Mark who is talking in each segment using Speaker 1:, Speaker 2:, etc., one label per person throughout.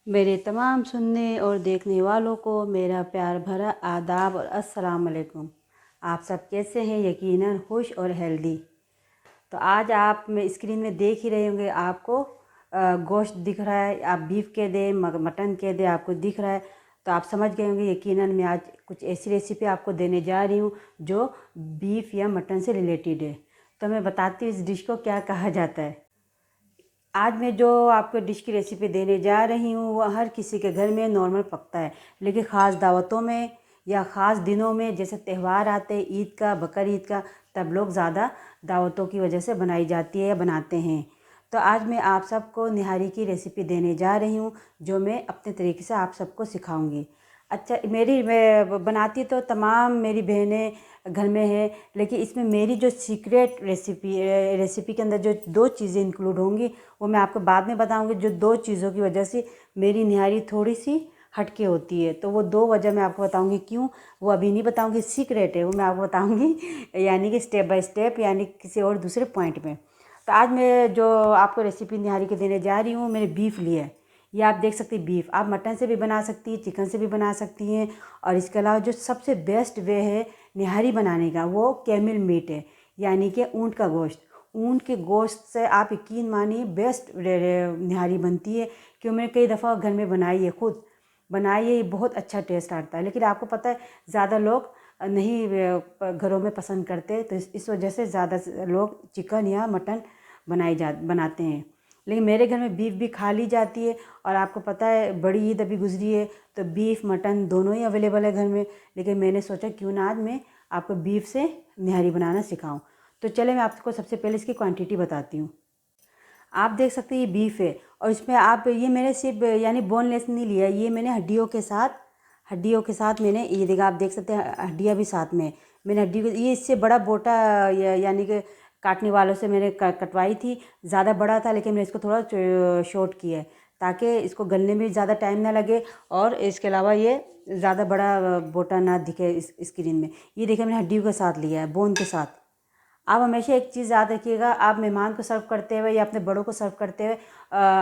Speaker 1: मेरे तमाम सुनने और देखने वालों को मेरा प्यार भरा आदाब और अस्सलाम वालेकुम। आप सब कैसे हैं? यकीनन खुश और हेल्दी। तो आज आप मैं स्क्रीन में देख ही रहे होंगे, आपको गोश्त दिख रहा है। आप बीफ कह दें, मटन कह दें, आपको दिख रहा है तो आप समझ गए होंगे। यकीनन मैं आज कुछ ऐसी रेसिपी आपको देने जा रही हूँ जो बीफ या मटन से रिलेटेड है। तो मैं बताती हूँ इस डिश को क्या कहा जाता है। आज मैं जो आपको डिश की रेसिपी देने जा रही हूँ वो हर किसी के घर में नॉर्मल पकता है, लेकिन ख़ास दावतों में या ख़ास दिनों में, जैसे त्यौहार आते हैं, ईद का, बकर ईद का, तब लोग ज़्यादा दावतों की वजह से बनाई जाती है या बनाते हैं। तो आज मैं आप सबको निहारी की रेसिपी देने जा रही हूँ जो मैं अपने तरीके से आप सबको सिखाऊंगी। अच्छा, मैं बनाती तो तमाम मेरी बहनें घर में है, लेकिन इसमें मेरी जो सीक्रेट रेसिपी के अंदर जो दो चीज़ें इंक्लूड होंगी वो मैं आपको बाद में बताऊंगी, जो दो चीज़ों की वजह से मेरी निहारी थोड़ी सी हटके होती है। तो वो दो वजह मैं आपको बताऊंगी क्यों, वो अभी नहीं बताऊंगी, सीक्रेट है, वो मैं आपको बताऊंगी यानी कि स्टेप बाय स्टेप, यानी किसी और दूसरे पॉइंट में। तो आज मैं जो आपको रेसिपी निहारी के देने जा रही हूँ, मैंने बीफ लिया है। ये आप देख सकती हैं बीफ, आप मटन से भी बना सकती हैं, चिकन से भी बना सकती हैं। और इसके अलावा जो सबसे बेस्ट वे है निहारी बनाने का वो कैमल मीट है, यानी कि ऊँट का गोश्त। ऊँट के गोश्त से आप यकीन मानिए बेस्ट निहारी बनती है, क्यों मैंने कई दफ़ा घर में बनाई है, खुद बनाई है, बहुत अच्छा टेस्ट आता है। लेकिन आपको पता है ज़्यादा लोग नहीं घरों में पसंद करते, तो इस वजह से ज़्यादा लोग चिकन या मटन बनाते हैं। लेकिन मेरे घर में बीफ भी खा ली जाती है। और आपको पता है बड़ी ईद अभी गुजरी है, तो बीफ मटन दोनों ही अवेलेबल है घर में। लेकिन मैंने सोचा क्यों ना आज मैं आपको बीफ से निहारी बनाना सिखाऊं। तो चले मैं आपको सबसे पहले इसकी क्वांटिटी बताती हूँ। आप देख सकते हैं ये बीफ है, और इसमें आप ये मैंने सिर्फ यानी बोनलेस नहीं लिया, ये मैंने हड्डियों के साथ मैंने, ये देखा आप देख सकते हैं हड्डियाँ भी साथ में। मैंने हड्डी ये इससे बड़ा बोटा यानी कि काटने वालों से मैंने कटवाई थी। ज़्यादा बड़ा था लेकिन मैंने इसको थोड़ा शॉर्ट किया है ताकि इसको गलने में ज़्यादा टाइम ना लगे, और इसके अलावा ये ज़्यादा बड़ा बोटा ना दिखे इस स्क्रीन में। ये देखिए मैंने हड्डियों के साथ लिया है, बोन के साथ। आप हमेशा एक चीज़ याद रखिएगा, आप मेहमान को सर्व करते हुए या अपने बड़ों को सर्व करते हुए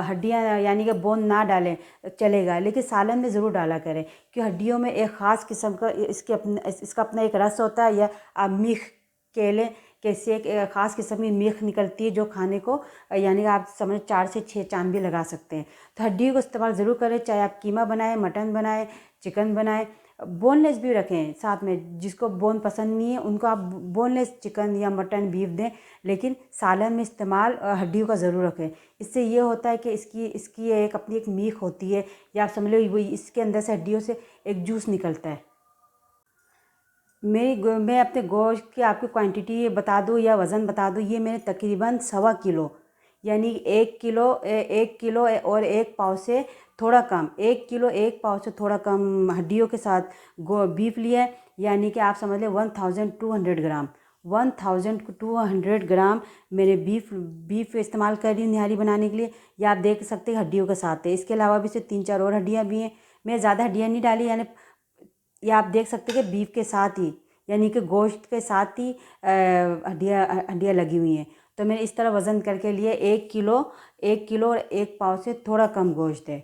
Speaker 1: हड्डियाँ यानी कि बोन ना डालें चलेगा, लेकिन सालन में ज़रूर डाला करें, क्योंकि हड्डियों में एक ख़ास किस्म का इसका अपना एक रस होता है, या आप मीख कह लें कि इससे एक ख़ास किस्म की मीख निकलती है जो खाने को यानी कि आप समझ 4 से 6 चांद भी लगा सकते हैं। तो हड्डियों को इस्तेमाल ज़रूर करें, चाहे आप कीमा बनाएं, मटन बनाएं, चिकन बनाएं। बोनलेस भी रखें साथ में, जिसको बोन पसंद नहीं है उनको आप बोनलेस चिकन या मटन बीफ दें, लेकिन सालन में इस्तेमाल हड्डियों का ज़रूर रखें। इससे ये होता है कि इसकी एक अपनी एक मीख होती है, या आप समझ लो वो इसके अंदर से हड्डियों से एक जूस निकलता है। मैं अपने गोश्त की आपकी क्वांटिटी बता दूँ या वज़न बता दूँ, ये मैंने तकरीबन 1.25 किलो, यानी 1 किलो और 1 पाव से थोड़ा कम, 1 किलो 1 पाव से थोड़ा कम हड्डियों के साथ बीफ लिया है। यानी कि आप समझ लें 1200 ग्राम, 1200 ग्राम मैंने बीफ इस्तेमाल कर रही हूँ निहारी बनाने के लिए। या आप देख सकते हैं हड्डियों के साथ है, इसके अलावा भी से 3-4 और हड्डियाँ भी हैं। मैं ज़्यादा हड्डियाँ नहीं डाली, यानी ये आप देख सकते हैं कि बीफ के साथ ही यानी कि गोश्त के साथ ही हड्डियाँ लगी हुई हैं। तो मैंने इस तरह वज़न करके लिए 1 किलो और 1 पाव से थोड़ा कम गोश्त है।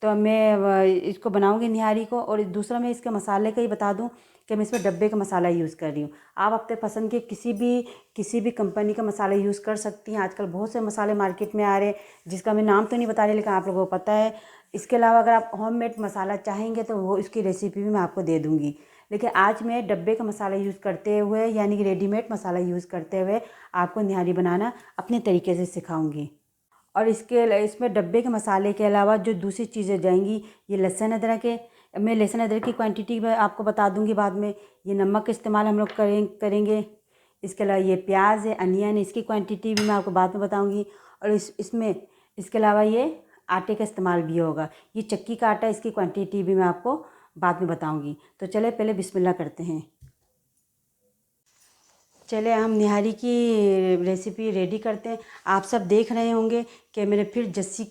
Speaker 1: तो मैं इसको बनाऊंगी निहारी को। और दूसरा मैं इसके मसाले का ही बता दूं कि मैं इसमें डब्बे का मसाला यूज़ कर रही हूँ। आप अपने पसंद के किसी भी कंपनी का मसाला यूज़ कर सकती हैं। आजकल बहुत से मसाले मार्केट में आ रहे हैं जिसका मैं नाम तो नहीं बता रही, लेकिन आप लोगों को पता है। इसके अलावा अगर आप होममेड मसाला चाहेंगे तो वो इसकी रेसिपी भी मैं आपको दे दूँगी। लेकिन आज मैं डब्बे का मसाला यूज़ करते हुए यानी कि रेडीमेड मसाला यूज़ करते हुए आपको निहारी बनाना अपने तरीके से सिखाऊंगी। और इसमें डब्बे के मसाले के अलावा जो दूसरी चीज़ें जाएंगी, ये लहसुन अदरक है। मैं लहसुन अदरक की क्वांटिटी मैं आपको बता दूंगी बाद में। ये नमक का इस्तेमाल हम लोग करेंगे। इसके अलावा ये प्याज है, अनियन है, इसकी क्वांटिटी भी मैं आपको बाद में बताऊंगी। और इसमें इसके अलावा ये आटे का इस्तेमाल भी होगा। ये चक्की का आटा, इसकी क्वांटिटी भी मैं आपको बाद में बताऊंगी। तो चले पहले बिस्मिल्लाह करते हैं। चले हम निहारी की रेसिपी रेडी करते हैं। आप सब देख रहे होंगे कि मैंने फिर जस्सी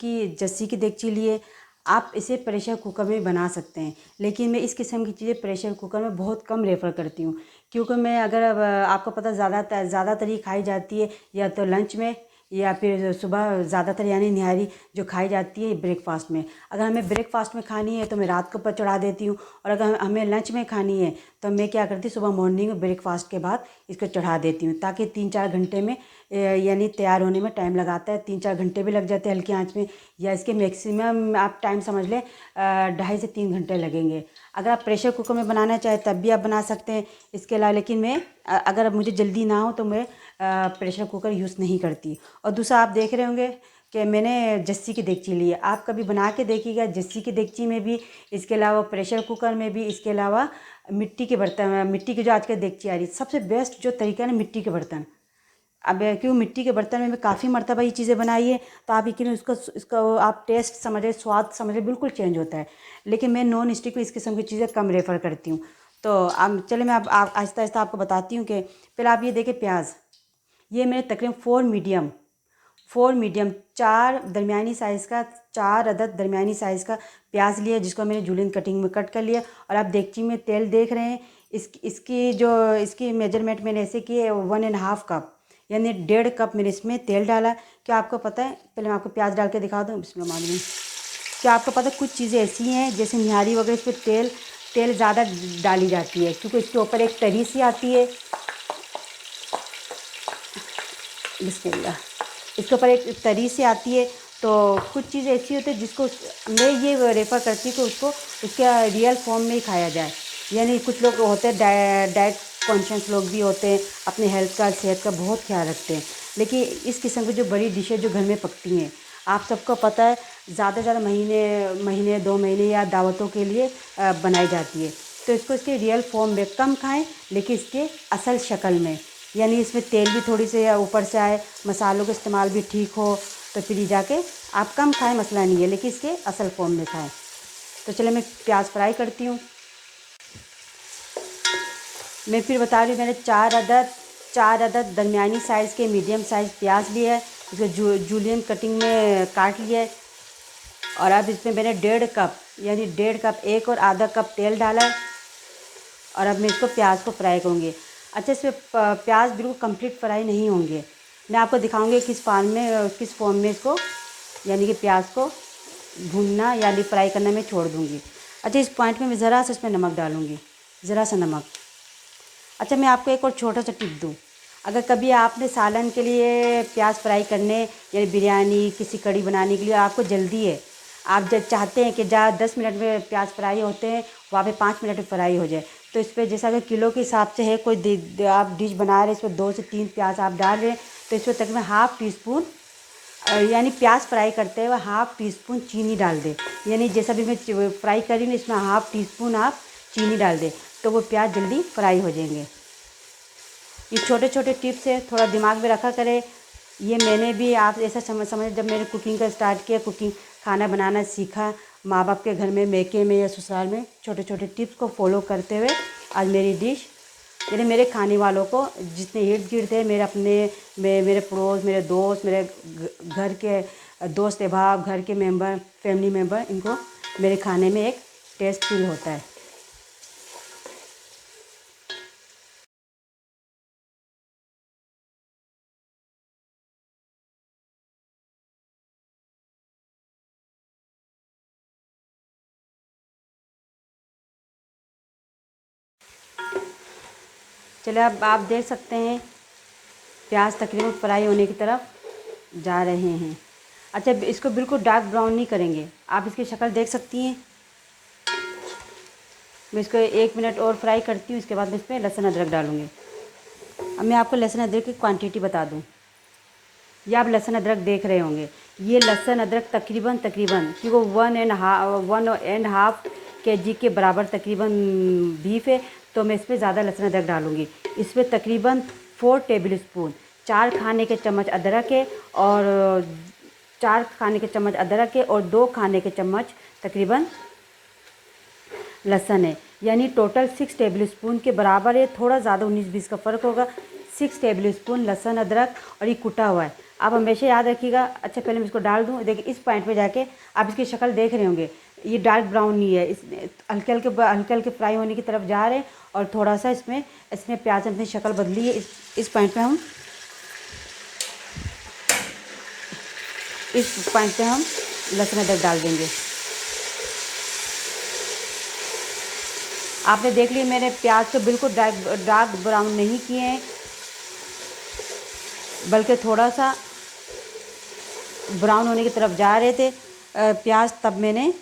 Speaker 1: की देगची लिए। आप इसे प्रेशर कुकर में बना सकते हैं, लेकिन मैं इस किस्म की चीज़ें प्रेशर कुकर में बहुत कम रेफ़र करती हूँ, क्योंकि मैं अगर आपको पता ज़्यादातर ही खाई जाती है या तो लंच में या फिर सुबह ज़्यादातर यानी निहारी जो खाई जाती है ब्रेकफास्ट में। अगर हमें ब्रेकफास्ट में खानी है तो मैं रात को ऊपर चढ़ा देती हूँ, और अगर हमें लंच में खानी है तो मैं क्या करती हूँ, सुबह मॉर्निंग में ब्रेकफास्ट के बाद इसको चढ़ा देती हूँ, ताकि 3-4 घंटे में यानी तैयार होने में टाइम लगाता है। 3-4 घंटे भी लग जाते हैं हल्की आंच में, या इसके मैक्सिमम आप टाइम समझ लें 2.5 से 3 घंटे लगेंगे। अगर आप प्रेशर कुकर में बनाना चाहें तब भी आप बना सकते हैं। इसके अलावा लेकिन मैं अगर मुझे जल्दी ना हो तो मैं प्रेशर कुकर यूज़ नहीं करती। और दूसरा, आप देख रहे होंगे कि मैंने जस्सी की देगची ली है। आप कभी बना के देखिएगा जस्सी की देगची में भी, इसके अलावा प्रेशर कुकर में भी, इसके अलावा मिट्टी के बर्तन, मिट्टी की जो आजकल देगची आ रही है, सबसे बेस्ट जो तरीका है ना मिट्टी के बर्तन। अब क्यों मिट्टी के बर्तन में मैं काफ़ी मरतबा ये चीज़ें बनाई है, तो आप यकीन इसका आप टेस्ट समझे, स्वाद समझे, बिल्कुल चेंज होता है। लेकिन मैं नॉन स्टिक में इस किस्म की चीज़ें कम रेफ़र करती हूँ। तो अब चले मैं अब आहिस्ता आहिस्ता आपको बताती हूँ कि पहले आप ये देखें प्याज, ये मैंने तकरीबन 4 मीडियम 4 दरमियानी साइज़ का, 4 अदद दरमियानी साइज़ का प्याज लिया, जिसको मैंने जूलियन कटिंग में कट कर लिया। और आप देगची में तेल देख रहे हैं, इसकी मेजरमेंट मैंने ऐसे की है 1.5 कप, यानी 1.5 कप मैंने इसमें तेल डाला। क्या आपको पता है, पहले मैं आपको प्याज डाल के दिखा दूँ, बिस्मिल्लाह मालूम। क्या आपको पता है कुछ चीज़ें ऐसी हैं जैसे निहारी वगैरह, इस पर तेल ज़्यादा डाली जाती है, क्योंकि इसके ऊपर एक तरी सी आती है, बिस्मिल्लाह, इसके ऊपर एक तरी से आती है। तो कुछ चीज़ें ऐसी होती है जिसको मैं ये रेफ़र करती हूँ कि उसको उसका रियल फॉर्म में ही खाया जाए। यानी कुछ लोग होते हैं डाइट कॉन्शियस लोग भी होते हैं, अपने हेल्थ का, सेहत का बहुत ख्याल रखते हैं, लेकिन इस किस्म की जो बड़ी डिशें जो घर में पकती हैं, आप सबको पता है ज़्यादा से ज़्यादा महीने 2 महीने या दावतों के लिए बनाई जाती है। तो इसको इसके रियल फॉर्म में कम खाएं, लेकिन इसके असल शक्ल में, यानी इसमें तेल भी थोड़ी से ऊपर से आए, मसालों का इस्तेमाल भी ठीक हो, तो फिर जाके आप कम खाएं, मसला नहीं है, लेकिन इसके असल फॉर्म में खाएं। तो चलिए मैं प्याज फ्राई करती हूँ। मैं फिर बता रही हूँ, मैंने 4 अदद दरमियानी साइज़ के मीडियम साइज़ प्याज लिए है, इसको जूलियन कटिंग में काट लिया है। और अब इसमें मैंने 1.5 कप, यानी 1.5 कप, 1 और आधा कप तेल डाला है। और अब मैं इसको प्याज को फ्राई करूँगी। अच्छा, इसमें प्याज बिल्कुल कंप्लीट फ्राई नहीं होंगे, मैं आपको दिखाऊंगी किस फॉर्म में इसको, यानी कि प्याज को भूनना यानी फ्राई करना मैं छोड़ दूँगी। अच्छा, इस पॉइंट में मैं ज़रा सा इसमें नमक डालूँगी, ज़रा सा नमक। अच्छा, मैं आपको एक और छोटा सा टिप दूँ, अगर कभी आपने सालन के लिए प्याज फ्राई करने, यानी बिरयानी, किसी कड़ी बनाने के लिए आपको जल्दी है, आप जब चाहते हैं कि जहाँ 10 मिनट में प्याज फ्राई होते हैं वहाँ पे 5 मिनट में फ्राई हो जाए, तो इस पर जैसा अगर किलो के हिसाब से है कोई आप डिश बना रहे हैं, इसमें 2 से 3 प्याज आप डाल रहे हैं, तो इसमें तकरीबन ½ टीस्पून, यानी प्याज फ्राई करते हुए ½ टीस्पून चीनी डाल दें। यानी जैसा भी मैं फ्राई कर रही हूँ इसमें ½ टीस्पून आप चीनी डाल दें, तो वो प्याज जल्दी फ्राई हो जाएंगे। ये छोटे छोटे टिप्स है, थोड़ा दिमाग में रखा करें। ये मैंने भी आप ऐसा समझ जब मैंने कुकिंग का स्टार्ट किया, कुकिंग खाना बनाना सीखा माँ बाप के घर में, मैके में या ससुराल में, छोटे छोटे टिप्स को फॉलो करते हुए आज मेरी डिश, यानी मेरे खाने वालों को, जितने इर्द गिर्द थे, मेरे पड़ोस, मेरे दोस्त, मेरे घर के दोस्त अहबाब, घर के मेंबर, फैमिली मेंबर, इनको मेरे खाने में एक टेस्ट फील होता है। चलिए अब आप देख सकते हैं प्याज तकरीबन फ्राई होने की तरफ जा रहे हैं। अच्छा, इसको बिल्कुल डार्क ब्राउन नहीं करेंगे, आप इसकी शक्ल देख सकती हैं। मैं इसको 1 मिनट और फ्राई करती हूँ, इसके बाद मैं इसमें लहसुन अदरक डालूँगी। अब मैं आपको लहसुन अदरक की क्वांटिटी बता दूँ, ये आप लहसुन अदरक देख रहे होंगे, ये लहसुन अदरक तकरीबन क्योंकि 1.5 kg के बराबर तकरीबन बीफ है, तो मैं इसमें ज़्यादा लहसुन अदरक डालूँगी। इसमें तकरीबन 4 टेबल स्पून, 4 खाने के चम्मच अदरक है, और 4 खाने के चम्मच अदरक है, और 2 खाने के चम्मच तकरीबन लहसुन है, यानी टोटल 6 टेबल स्पून के बराबर है। थोड़ा ज़्यादा 19-20 का फ़र्क होगा। 6 टेबल स्पून लहसुन अदरक, और ये कुटा हुआ है, आप हमेशा याद रखिएगा। अच्छा, पहले मैं इसको डाल दूँ, देखिए इस पॉइंट पे जाके आप इसकी शक्ल देख रहे होंगे, ये डार्क ब्राउन नहीं है, इस हल्के हल्के फ्राई होने की तरफ जा रहे हैं, और थोड़ा सा इसमें प्याज ने अपनी शक्ल बदली है। इस पॉइंट पर हम इस पॉइंट पे हम लहसुन अदरक डाल देंगे। आपने देख लिया मेरे प्याज को बिल्कुल डार्क ब्राउन नहीं किए हैं, बल्कि थोड़ा सा ब्राउन होने की तरफ जा रहे थे प्याज, तब मैंने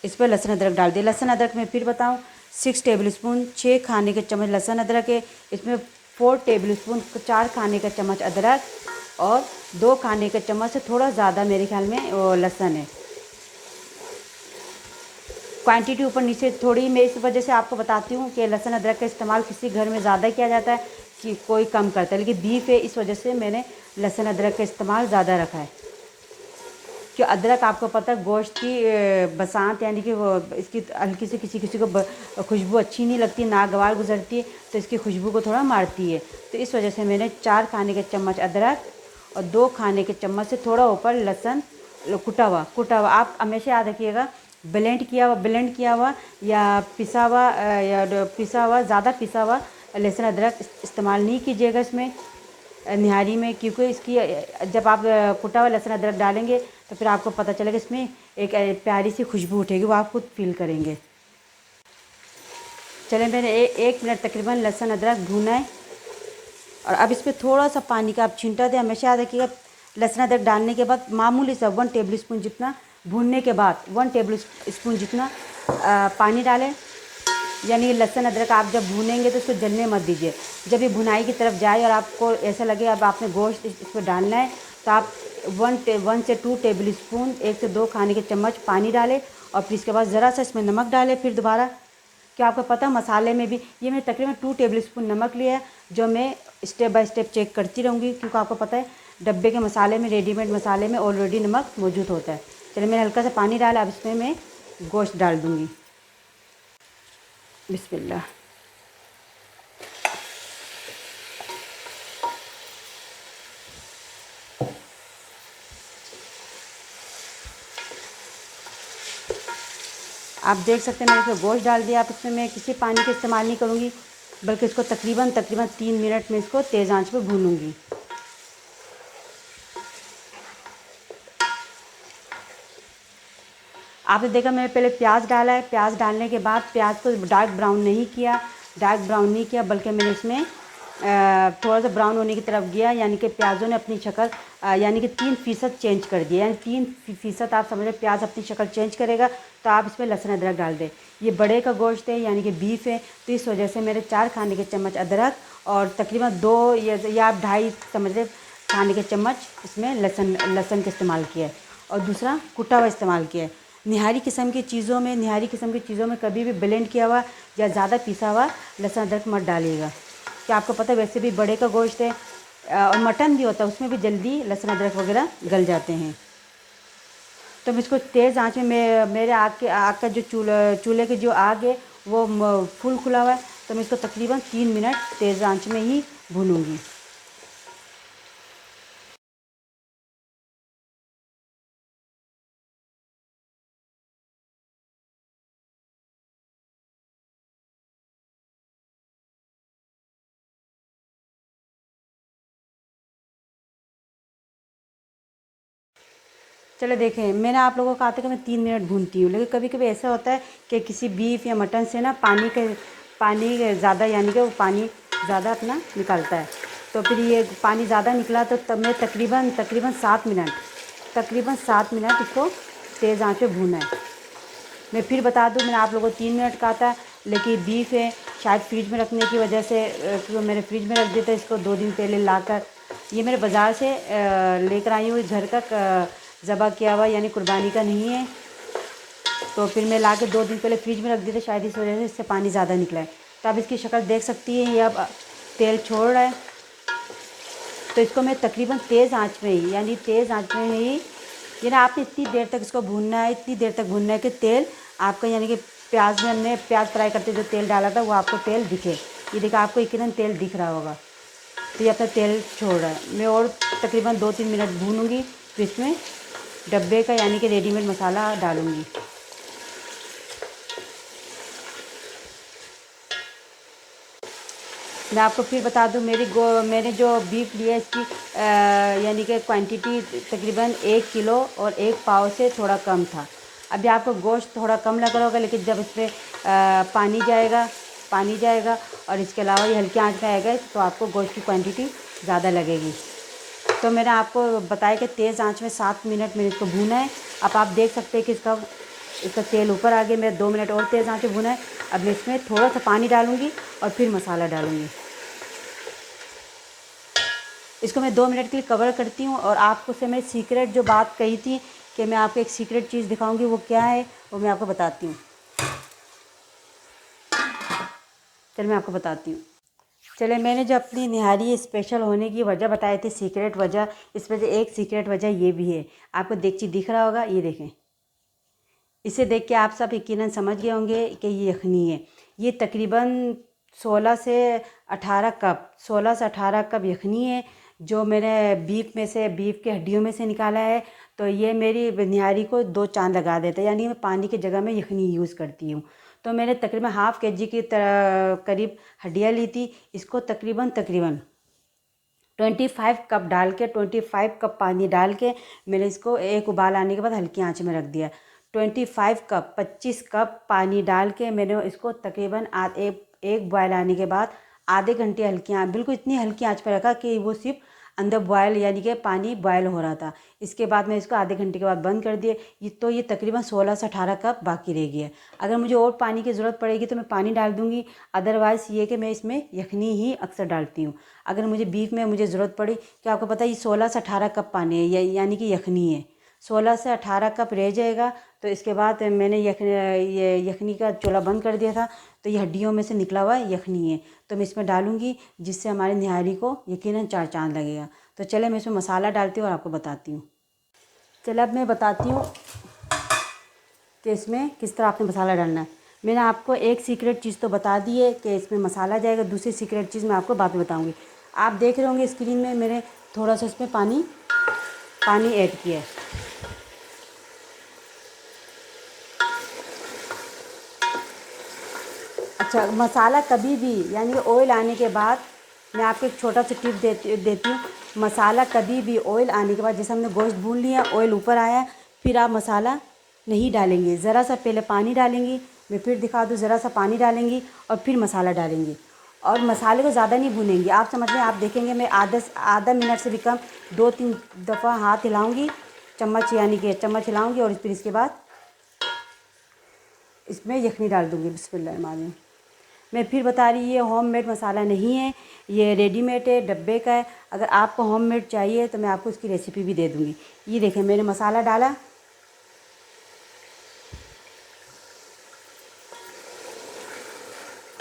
Speaker 1: इस पर लहसुन अदरक डाल दिया। लहसुन अदरक मैं फिर बताऊं, 6 टेबल स्पून 6 खाने के चम्मच लहसुन अदरक है। इसमें 4 टेबल स्पून 4 खाने का चम्मच अदरक और 2 खाने के चम्मच से थोड़ा ज़्यादा मेरे ख्याल में वो लहसुन है। क्वांटिटी ऊपर नीचे थोड़ी, मैं इस वजह से आपको बताती हूँ कि लहसुन अदरक का इस्तेमाल किसी घर में ज़्यादा किया जाता है कि कोई कम करता है, लेकिन बीफ है इस वजह से मैंने लहसुन अदरक का इस्तेमाल ज़्यादा रखा है। कि अदरक आपको पता है गोश्त की बसात, यानी कि वो इसकी हल्की सी किसी किसी को खुशबू अच्छी नहीं लगती, नागवार गुजरती है, तो इसकी खुशबू को थोड़ा मारती है। तो इस वजह से मैंने 4 खाने के चम्मच अदरक और 2 खाने के चम्मच से थोड़ा ऊपर लहसुन कुटा हुआ। आप हमेशा याद रखिएगा, ब्लेंड किया हुआ या पिसा हुआ ज़्यादा पिसा हुआ लहसुन अदरक इस्तेमाल नहीं कीजिएगा इसमें निहारी में, क्योंकि इसकी जब आप कुटा हुआ लहसुन अदरक डालेंगे तो फिर आपको पता चलेगा इसमें एक प्यारी सी खुशबू उठेगी, वो आप खुद फील करेंगे। चलें, मैंने 1 मिनट तकरीबन लहसुन अदरक भूना है और अब इस पर थोड़ा सा पानी का आप छींटा दें। हमेशा याद रखिएगा, लहसुन अदरक डालने के बाद मामूली सा 1 टेबल स्पून जितना, भूनने के बाद 1 टेबल स्पून जितना पानी डालें। यानी लहसुन अदरक आप जब भूनेंगे तो उसको जलने मत दीजिए। जब ये भुनाई की तरफ जाए और आपको ऐसा लगे अब आपने गोश्त इस पर डालना है, तो आप 1 से 2 टेबल स्पून 1 से 2 खाने के चम्मच पानी डालें और फिर इसके बाद ज़रा सा इसमें नमक डालें। फिर दोबारा, क्या आपको पता है मसाले में भी ये मैंने तकरीबन 2 टेबल स्पून नमक लिया है, जो मैं स्टेप बाय स्टेप चेक करती रहूँगी, क्योंकि आपको पता है डब्बे के मसाले में, रेडीमेड मसाले में ऑलरेडी नमक मौजूद होता है। चलिए, मैंने हल्का सा पानी डाला, अब इसमें मैं गोश्त डाल दूँगी। बिस्मिल्लाह। आप देख सकते हैं मैंने इसमें गोश्त डाल दिया। आप इसमें मैं किसी पानी का इस्तेमाल नहीं करूँगी, बल्कि इसको तकरीबन 3 मिनट में इसको तेज़ आंच पे भूनूंगी। आपने देखा मैंने पहले प्याज डाला है, प्याज डालने के बाद प्याज को डार्क ब्राउन नहीं किया, बल्कि मैंने इसमें थोड़ा सा ब्राउन होने की तरफ गया, यानी कि प्याज़ों ने अपनी शक्ल यानी कि 3% चेंज कर दिया। यानी 3% आप समझ रहे प्याज अपनी शक्ल चेंज करेगा, तो आप इसमें लहसुन अदरक डाल दें। ये बड़े का गोश्त है, यानी कि बीफ है, तो इस वजह से मेरे 4 खाने के चम्मच अदरक और तकरीबन 2 या आप 2.5 समझ रहे खाने के चम्मच इसमें लहसुन का इस्तेमाल किया है और दूसरा कुटा हुआ इस्तेमाल किया है। निहारी किस्म की चीज़ों में कभी भी ब्लेंड किया हुआ या ज़्यादा पिसा हुआ लहसुन अदरक मत डालिएगा, कि आपको पता है वैसे भी बड़े का गोश्त है और मटन भी होता है, उसमें भी जल्दी लहसुन अदरक वगैरह गल जाते हैं। तो मैं इसको तेज़ आंच में, मेरे आग का जो चूल्हे की जो आग है वो फुल खुला हुआ है, तो मैं इसको तकरीबन 3 मिनट तेज़ आंच में ही भूनूंगी। चलो देखें, मैंने आप लोगों को कहा था कि मैं 3 मिनट भूनती हूँ, लेकिन कभी कभी ऐसा होता है कि किसी बीफ या मटन से ना पानी ज़्यादा, यानी कि वो पानी ज़्यादा अपना निकलता है, तो फिर ये पानी ज़्यादा निकला तो तब मैं तकरीबन 7 मिनट इसको तेज़ आंच पे भूना है। मैं फिर बता दूँ, मैंने आप लोगों को 3 मिनट कहा था, लेकिन बीफ है शायद फ्रिज में रखने की वजह से, क्योंकि मैंने फ्रिज में रख दिया था इसको 2 दिन पहले लाकर। ये मेरे बाज़ार से लेकर आई हूँ, घर का ज़बह किया हुआ, यानी कुर्बानी का नहीं है, तो फिर मैं ला के 2 दिन पहले फ्रिज में रख दिए थे, शायद इस वजह से इससे पानी ज़्यादा निकला है। तो अब इसकी शक्ल देख सकती है, ये अब तेल छोड़ रहा है, तो इसको मैं तकरीबन तेज़ आंच में ही, यानी तेज़ आंच में ही, ये ना आपने इतनी देर तक इसको भूनना है कि तेल आपका, यानी कि प्याज में हमने प्याज फ्राई करते जो तेल डाला था वो आपको तेल दिखे। ये देखा आपको एकदम तेल दिख रहा होगा, तो ये अपना तेल छोड़ रहा है। मैं और तकरीबन 2-3 मिनट भूनूंगी, फिर इसमें डब्बे का यानी कि रेडीमेड मसाला डालूंगी। मैं आपको फिर बता दूं, मैंने जो बीफ लिया इसकी यानी कि क्वांटिटी तकरीबन 1 किलो और 1 पाव से थोड़ा कम था। अभी आपको गोश्त थोड़ा कम लग रहा होगा, लेकिन जब इसमें पानी जाएगा और इसके अलावा ये हल्की आंच में आएगा तो आपको गोश्त की क्वांटिटी ज़्यादा लगेगी। तो मैंने आपको बताया कि तेज़ आंच में 7 मिनट मैंने इसको भूना है। अब आप देख सकते हैं कि इसका तेल ऊपर आ गया। मेरा 2 मिनट और तेज़ आंच में भूना है। अब मैं इसमें थोड़ा सा पानी डालूँगी और फिर मसाला डालूँगी। इसको मैं 2 मिनट के लिए कवर करती हूँ। और आपको से मैं सीक्रेट जो बात कही थी कि मैं आपको एक सीक्रेट चीज़ दिखाऊंगी, वो क्या है वो मैं आपको बताती हूँ। चल मैं आपको बताती हूँ। चले, मैंने जो अपनी निहारी स्पेशल होने की वजह बताई थी, सीक्रेट वजह, इसमें से एक सीक्रेट वजह ये भी है। आपको देख रहा होगा, ये देखें। इसे देख के आप सब यकीनन समझ गए होंगे कि ये यखनी है। ये तकरीबन 16 से 18 कप यखनी है, जो मैंने बीफ के हड्डियों में से निकाला है। तो ये मेरी निहारी को 2 चांद लगा देता है। यानी मैं पानी की जगह में यखनी यूज़ करती हूँ। तो मैंने तकरीबन ½ kg की करीब हड्डियाँ ली थी। इसको तकरीबन 25 कप पानी डाल के मैंने इसको एक उबाल आने के बाद हल्की आंच में रख दिया। 25 कप पानी डाल के मैंने इसको तकरीबन एक बॉयल आने के बाद आधे घंटे बिल्कुल इतनी हल्की आंच पर रखा कि वो सिर्फ अंदर बॉयल यानी कि पानी बॉयल हो रहा था। इसके बाद मैं इसको आधे घंटे के बाद बंद कर दिए। ये तकरीबन 16 से 18 कप बाकी रह गया है। अगर मुझे और पानी की ज़रूरत पड़ेगी तो मैं पानी डाल दूँगी। अदरवाइज़ ये कि मैं इसमें यखनी ही अक्सर डालती हूँ। अगर मुझे बीफ में मुझे ज़रूरत पड़ी, क्या आपको पता है ये 16 से 18 कप पानी है, यानी कि यखनी है। 16 से 18 कप रह जाएगा। तो इसके बाद मैंने ये यखनी का चूल्हा बंद कर दिया था। तो ये हड्डियों में से निकला हुआ यखनी है, तो मैं इसमें डालूँगी, जिससे हमारी निहारी को यकीनन 4 चाँद लगेगा। तो चले मैं इसमें मसाला डालती हूँ और आपको बताती हूँ। चलो अब मैं बताती हूँ कि इसमें किस तरह आपने मसाला डालना है। मैंने आपको एक सीक्रेट चीज़ तो बता दी है कि इसमें मसाला जाएगा। दूसरी सीक्रेट चीज़ मैं आपको बाद में बताऊँगी। आप देख रहे होंगे स्क्रीन में मैंने थोड़ा सा इसमें पानी ऐड किया है। अच्छा, मसाला कभी भी यानी ऑयल आने के बाद, मैं आपको एक छोटा सा टिप देती हूँ। मसाला कभी भी ऑयल आने के बाद, जैसे हमने गोश्त भून लिया, ऑयल ऊपर आया, फिर आप मसाला नहीं डालेंगे। ज़रा सा पहले पानी डालेंगी, मैं फिर दिखा दूँ, ज़रा सा पानी डालेंगी और फिर मसाला डालेंगी। और मसाले को ज़्यादा नहीं भूनेंगी। आप समझ लें, आप देखेंगे मैं आधा मिनट से भी कम 2-3 दफ़ा हाथ हिलाऊँगी, चम्मच यानी कि चम्मच हिलाऊँगी और फिर इसके बाद इसमें यखनी डाल दूँगी। बिस्मिल्लाह। मैं फिर बता रही, ये होममेड मसाला नहीं है, ये रेडीमेड है, डब्बे का है। अगर आपको होममेड चाहिए तो मैं आपको इसकी रेसिपी भी दे दूँगी। ये देखें, मैंने मसाला डाला,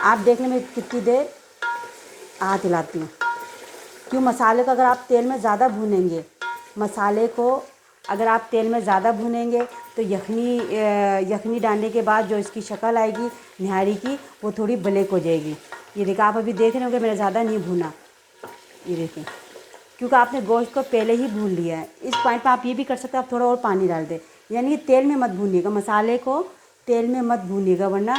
Speaker 1: आप देख लें मैं कितनी देर हाथ हिलाती हूँ। क्यों, मसाले को अगर आप तेल में ज़्यादा भूनेंगे, मसाले को अगर आप तेल में ज़्यादा भूनेंगे तो यखनी डालने के बाद जो इसकी शक्ल आएगी निहारी की, वो थोड़ी ब्लैक हो जाएगी। ये देखिए, आप अभी देख रहे होंगे मैंने ज़्यादा नहीं भूना। ये देखें, क्योंकि आपने गोश्त को पहले ही भून लिया है। इस पॉइंट पर आप ये भी कर सकते हैं, आप थोड़ा और पानी डाल दें। यानी तेल में मत भूनिएगा, मसाले को तेल में मत भूनिएगा, वरना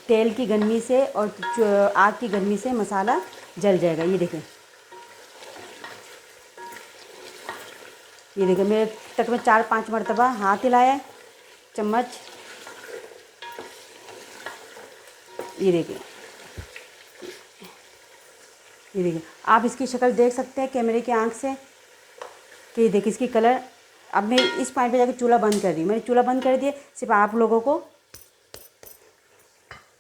Speaker 1: तेल की गर्मी से और आग की गर्मी से मसाला जल जाएगा। ये देखें, ये देखिए, मेरे तकरीबन 4-5 मरतबा हाथ हिलाया, चम्मच। ये देखिए, आप इसकी शक्ल देख सकते हैं कैमरे की आंख से कि ये देखिए इसकी कलर। अब मैं इस पॉइंट पे जाकर चूल्हा बंद कर रही हूँ। मैंने चूल्हा बंद कर दिया, सिर्फ आप लोगों को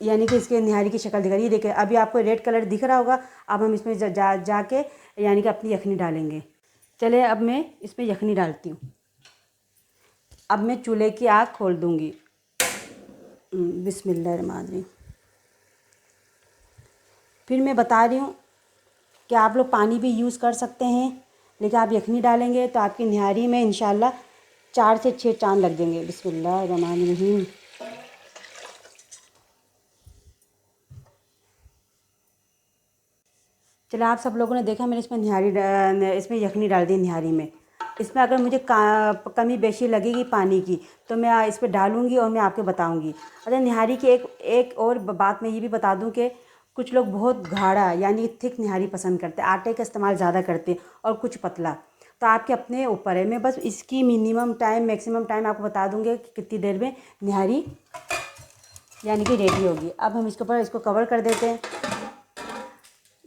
Speaker 1: यानी कि इसके निहारी की शक्ल दिखा रही है। देखिए, अभी आपको रेड कलर दिख रहा होगा। अब हम इसमें जाके यानी कि अपनी यखनी डालेंगे। चले, अब मैं इसमें यखनी डालती हूँ। अब मैं चूल्हे की आग खोल दूँगी। बिस्मिल्लाहिर्रहमानिर्रहीम। फिर मैं बता रही हूँ कि आप लोग पानी भी यूज़ कर सकते हैं, लेकिन आप यखनी डालेंगे तो आपकी निहारी में इंशाल्लाह 4 से 6 चाँद लग जाएंगे। बिस्मिल्लाहिर्रहमानिर्रहीम। चलो, आप सब लोगों ने देखा मैंने इसमें यखनी डाल दी निहारी में। इसमें अगर मुझे कमी बेशी लगेगी पानी की तो मैं इस पर डालूँगी और मैं आपको बताऊँगी। अच्छा, निहारी की एक और बात मैं ये भी बता दूँ कि कुछ लोग बहुत गाढ़ा यानी थिक निहारी पसंद करते हैं, आटे का इस्तेमाल ज़्यादा करते हैं, और कुछ पतला। तो आपके अपने ऊपर है। मैं बस इसकी मिनिमम टाइम मैक्सिमम टाइम आपको बता दूँगी कि कितनी देर में निहारी यानी कि रेडी होगी। अब हम इसके ऊपर इसको कवर कर देते हैं।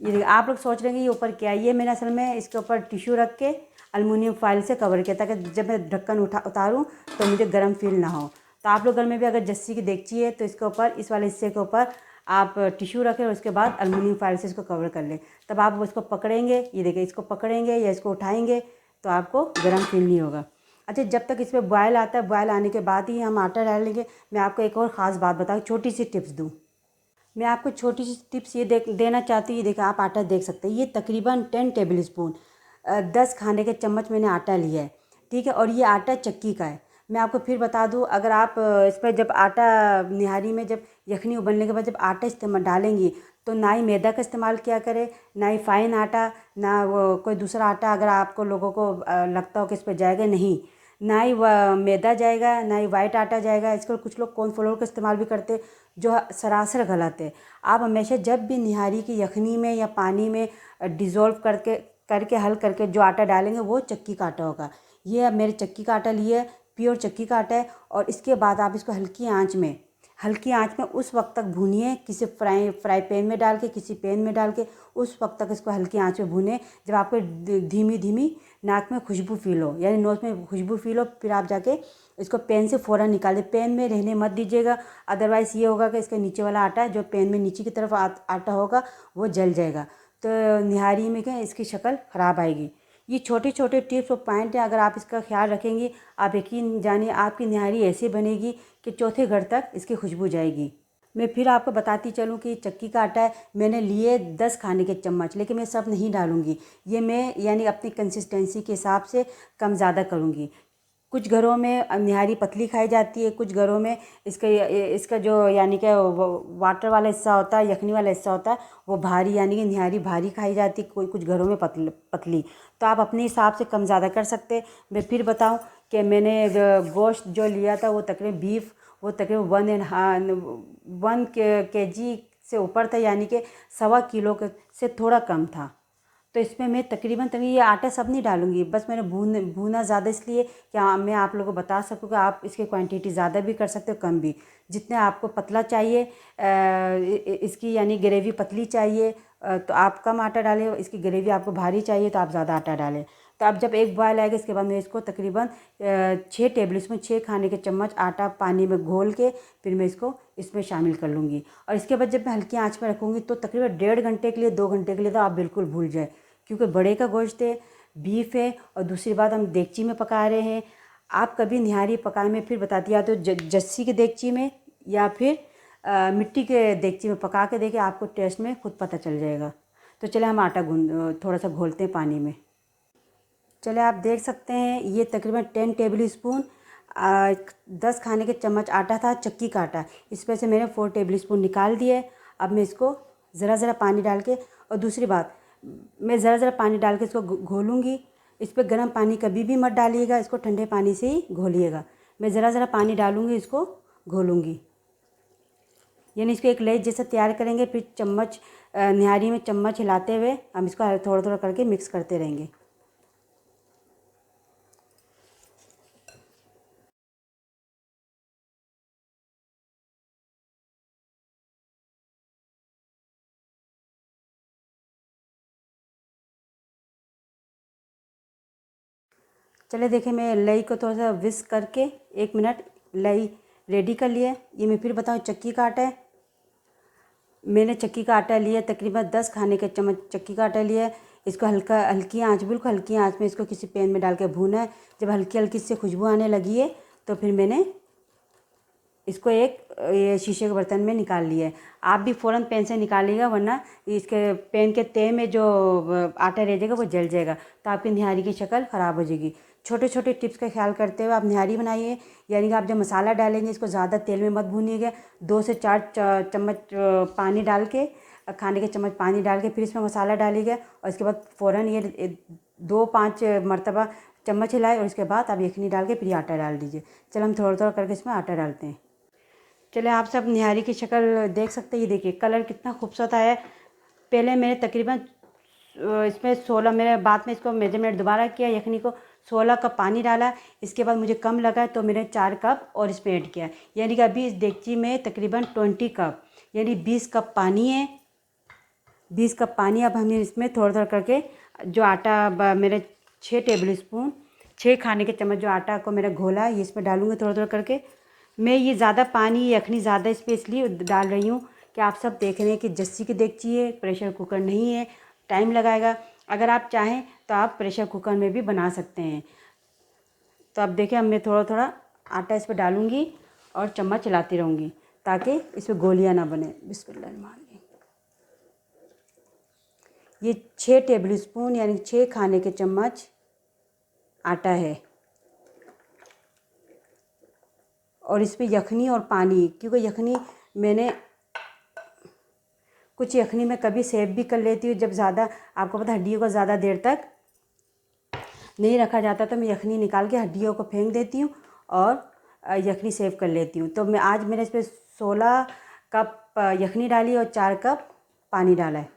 Speaker 1: ये देखिए, आप लोग सोच रहे हैं कि ये ऊपर क्या है, ये मैंने असल में इसके ऊपर टिश्यू रख के अल्मुनियम फॉइल से कवर किया ताकि जब मैं ढक्कन उतारूँ तो मुझे गर्म फील ना हो। तो आप लोग घर में भी अगर जस्सी की देगची है तो इसके ऊपर, इस वाले हिस्से के ऊपर आप टिश्यू रखें और उसके बाद अल्मुनियम फॉइल से इसको कवर कर लें। तब आप उसको पकड़ेंगे, ये देखिए, इसको पकड़ेंगे या इसको उठाएंगे तो आपको गर्म फील नहीं होगा। अच्छा, जब तक इसमें बॉयल आता है, बॉयल आने के बाद ही हम आटा डालेंगे। मैं आपको एक और ख़ास बात बताऊँ, छोटी सी टिप्स दूँ। मैं आपको छोटी सी टिप्स ये देना चाहती हूँ। ये देखिए, आप आटा देख सकते हैं, ये तकरीबन 10 टेबल स्पून 10 खाने के चम्मच मैंने आटा लिया है, ठीक है। और ये आटा चक्की का है। मैं आपको फिर बता दूँ, अगर आप इस पर जब आटा निहारी में जब यखनी उबलने के बाद जब आटा इस्तेमाल डालेंगी तो ना ही मैदा का इस्तेमाल किया करें, ना ही फ़ाइन आटा, ना वो कोई दूसरा आटा अगर आपको लोगों को लगता हो कि इस पर जाएगा, नहीं, ना ही मैदा जाएगा, ना ही वाइट आटा जाएगा। इसको कुछ लोग कॉर्नफ्लोर का इस्तेमाल भी करते हैं, जो सरासर गलत है। आप हमेशा जब भी निहारी की यखनी में या पानी में डिज़ोल्व करके करके हल करके जो आटा डालेंगे वो चक्की का आटा होगा। ये अब मेरे चक्की का आटा लिए, प्योर चक्की का आटा है। और इसके बाद आप इसको हल्की आंच में उस वक्त तक भूनिए, किसी फ्राई पैन में डाल के, किसी पैन में डाल के उस वक्त तक इसको हल्की आंच में भूनें जब आपको धीमी धीमी नाक में खुशबू फील हो, यानी नोज़ में खुशबू फील हो। फिर आप जाके इसको पैन से फ़ौरन निकालें, पैन में रहने मत दीजिएगा। अदरवाइज़ ये होगा कि इसके नीचे वाला आटा जो पैन में नीचे की तरफ आटा होगा वो जल जाएगा, तो निहारी में क्या इसकी शक्ल ख़राब आएगी। ये छोटे छोटे टिप्स और पॉइंट हैं, अगर आप इसका ख्याल रखेंगी, आप यकीन जानिए आपकी निहारी ऐसी बनेगी कि चौथे घर तक इसकी खुशबू जाएगी। मैं फिर आपको बताती चलूँ कि चक्की का आटा है, मैंने लिए 10 खाने के चम्मच, लेकिन मैं सब नहीं डालूँगी। ये मैं यानी अपनी कंसिस्टेंसी के हिसाब से कम ज़्यादा करूँगी। कुछ घरों में निहारी पतली खाई जाती है, कुछ घरों में इसका जो यानी कि वाटर वाला हिस्सा होता है, यखनी वाला हिस्सा होता है, वो भारी यानी कि निहारी भारी खाई जाती है, कुछ घरों में पतली। तो आप अपने हिसाब से कम ज़्यादा कर सकते हैं। मैं फिर बताऊं कि मैंने गोश्त जो लिया था वो तकरीबन बीफ, वो तकरीबन 1 केजी से ऊपर था, यानी कि 1.25 किलो से थोड़ा कम था। तो इसमें मैं तकरीबन ये आटा सब नहीं डालूँगी, बस मैंने भूना ज़्यादा इसलिए कि मैं आप लोगों को बता सकूँ कि आप इसकी क्वांटिटी ज़्यादा भी कर सकते हो, कम भी, जितने आपको पतला चाहिए इसकी यानी ग्रेवी पतली चाहिए तो आप कम आटा डालें, इसकी ग्रेवी आपको भारी चाहिए तो आप ज़्यादा आटा डालें। तो अब जब एक बॉयल आएगा इसके बाद मैं इसको तकरीबन 6 टेबल स्पून 6 खाने के चम्मच आटा पानी में घोल के फिर मैं इसको इसमें शामिल कर लूँगी। और इसके बाद जब मैं हल्की आंच में रखूँगी तो तकरीबन 1.5 घंटे के लिए 2 घंटे के लिए तो आप बिल्कुल भूल जाए, क्योंकि बड़े का गोश्त है, बीफ है, और दूसरी बात हम देगची में पका रहे हैं। आप कभी निहारी पकाए में फिर बताती या तो जस्सी की देगची में या फिर मिट्टी के देगची में पका के देखिए, आपको टेस्ट में खुद पता चल जाएगा। तो चले हम आटा थोड़ा सा घोलते हैं पानी में। चले आप देख सकते हैं ये तकरीबन 10 टेबल स्पून 10 खाने के चम्मच आटा था, चक्की का आटा। इसमें से मैंने 4 टेबल स्पून निकाल दिए। अब मैं इसको ज़रा पानी डाल के, और दूसरी बात, मैं ज़रा पानी डाल के इसको घोलूँगी। इस पर गर्म पानी कभी भी मत डालिएगा, इसको ठंडे पानी से ही घोलिएगा। मैं ज़रा पानी डालूँगी, इसको घोलूँगी, यानी इसको एक लेस जैसा तैयार करेंगे। फिर चम्मच निहारी में चम्मच हिलाते हुए हम इसको थोड़ा थोड़ा करके मिक्स करते रहेंगे। चले देखिए, मैं लई को थोड़ा सा विस्क करके 1 मिनट लई रेडी कर लिया। ये मैं फिर बताऊँ, चक्की का आटा है, मैंने चक्की का आटा लिया तकरीबन 10 खाने के चम्मच चक्की का आटा लिया है। इसको हल्की आंच, बिल्कुल हल्की आंच में इसको किसी पैन में डाल के भूना है। जब हल्की हल्की से खुशबू आने लगी है तो फिर मैंने इसको एक ये शीशे के बर्तन में निकाल लिया है। आप भी फ़ौरन पैन से निकालिएगा, वरना इसके पैन के तय में जो आटा रह जाएगा वो जल जाएगा, तो आपकी निहारी की शक्ल ख़राब हो जाएगी। छोटे छोटे टिप्स का ख्याल करते हुए आप निहारी बनाइए। यानी कि आप जब मसाला डालेंगे इसको ज़्यादा तेल में मत भूनिएगा। 2 से 4 चम्मच पानी डाल के, खाने के चम्मच पानी डाल के फिर इसमें मसाला डालिएगा, और इसके बाद फ़ौरन ये 2-5 मरतबा चम्मच हिलाए, और इसके बाद आप यखनी डाल के फिर आटा डाल दीजिए। चलो हम थोड़ा थोड़ा करके इसमें आटा डालते हैं। चले आप सब निहारी की शक्ल देख सकते हैं। ये देखिए कलर कितना खूबसूरत आया है। पहले मैंने तकरीबन इसमें 16, मेरे बाद में इसको मेजरमेंट दोबारा किया, यखनी को 16 कप पानी डाला। इसके बाद मुझे कम लगा तो मैंने 4 कप और इसमें ऐड किया, यानी कि अभी इस देगची में तकरीबन 20 कप यानी 20 कप पानी है। 20 कप पानी अब हमने इसमें थोड़ा थोड़ा करके जो आटा मेरे 6 टेबल स्पून 6 खाने के चम्मच जो आटा को मेरा घोला है ये इसमें डालूँगी थोड़ा थोड़ा करके। मैं ये ज़्यादा पानी यखनी ज़्यादा इस पर इसलिए डाल रही हूँ कि आप सब देख रहे हैं कि जस्सी की देगची है, प्रेशर कुकर नहीं है, टाइम लगाएगा। अगर आप चाहें तो आप प्रेशर कुकर में भी बना सकते हैं। तो अब देखिए मैं थोड़ा थोड़ा आटा इस पर डालूँगी और चम्मच चलाती रहूँगी ताकि इसमें गोलियाँ ना बने। बिस्मिल्लाह। ये 6 टेबल स्पून यानी 6 खाने के चम्मच आटा है और इस पर यखनी और पानी, क्योंकि यखनी मैंने कुछ यखनी मैं कभी सेव भी कर लेती हूँ। जब ज़्यादा आपको पता हड्डियों को ज़्यादा देर तक नहीं रखा जाता तो मैं यखनी निकाल के हड्डियों को फेंक देती हूँ और यखनी सेव कर लेती हूँ। तो मैं आज मैंने इस पर 16 कप यखनी डाली और 4 कप पानी डाला है।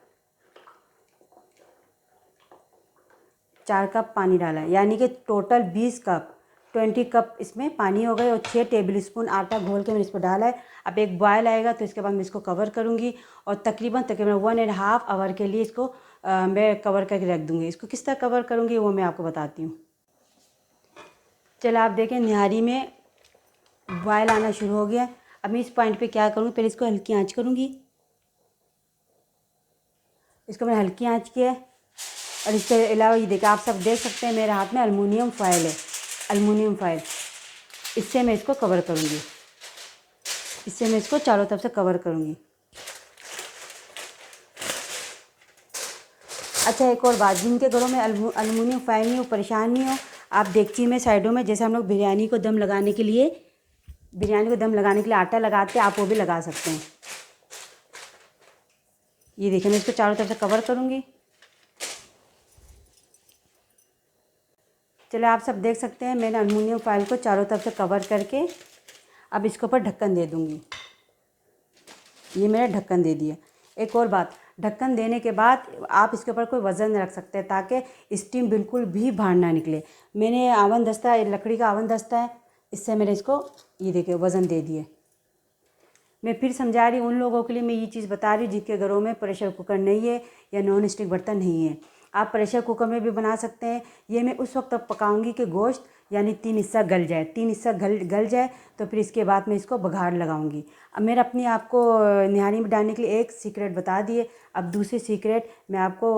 Speaker 1: 4 कप पानी डाला है यानी कि टोटल 20 कप 20 कप इसमें पानी हो गए और 6 टेबल स्पून आटा घोल के मैंने इस पर डाला है। अब एक बॉयल आएगा तो इसके बाद मैं इसको कवर करूँगी और तकरीबन 1.5 आवर के लिए इसको मैं कवर करके रख दूँगी। इसको किस तरह कवर करूँगी वो मैं आपको बताती हूँ। चलो आप देखें निहारी में बॉयल आना शुरू हो गया। अब मैं इस पॉइंट पे क्या करूँगी, पहले इसको हल्की आंच करूँगी। इसको मैंने हल्की आंच किया है और इसके अलावा ये देखिए आप सब देख सकते हैं मेरे हाथ में एल्युमिनियम फॉयल है, एल्युमिनियम फॉयल। इससे मैं इसको कवर करूँगी, इससे मैं इसको चारों तरफ से कवर करूँगी। अच्छा एक और बात, जिनके घरों में एल्युमिनियम फॉयल नहीं हो, परेशान नहीं हो, आप देगची में साइडों में जैसे हम लोग बिरयानी को दम लगाने के लिए आटा लगाते हैं, आप वो भी लगा सकते हैं। ये देखिए मैं इसको चारों तरफ से कवर करूँगी। चलो आप सब देख सकते हैं मैंने एल्युमिनियम फॉयल को चारों तरफ से कवर करके अब इसके ऊपर ढक्कन दे दूँगी। ये मेरा ढक्कन दे दिया। एक और बात, ढक्कन देने के बाद आप इसके ऊपर कोई वज़न रख सकते हैं ताकि स्टीम बिल्कुल भी बाहर ना निकले। मैंने आवन दस्ता, लकड़ी का आवन दस्ता है, इससे मैंने इसको ये देखिए वज़न दे दिए। मैं फिर समझा रही हूँ उन लोगों के लिए, मैं ये चीज़ बता रही हूँ जिनके घरों में प्रेशर कुकर नहीं है या नॉन स्टिक बर्तन नहीं है। आप प्रेशर कुकर में भी बना सकते हैं। ये मैं उस वक्त तक पकाऊंगी कि गोश्त यानी 3 हिस्सा गल जाए, 3 हिस्सा गल जाए तो फिर इसके बाद मैं इसको बघार लगाऊंगी। अब मेरा अपनी आपको निहारी में डालने के लिए एक सीक्रेट बता दिए, अब दूसरी सीक्रेट मैं आपको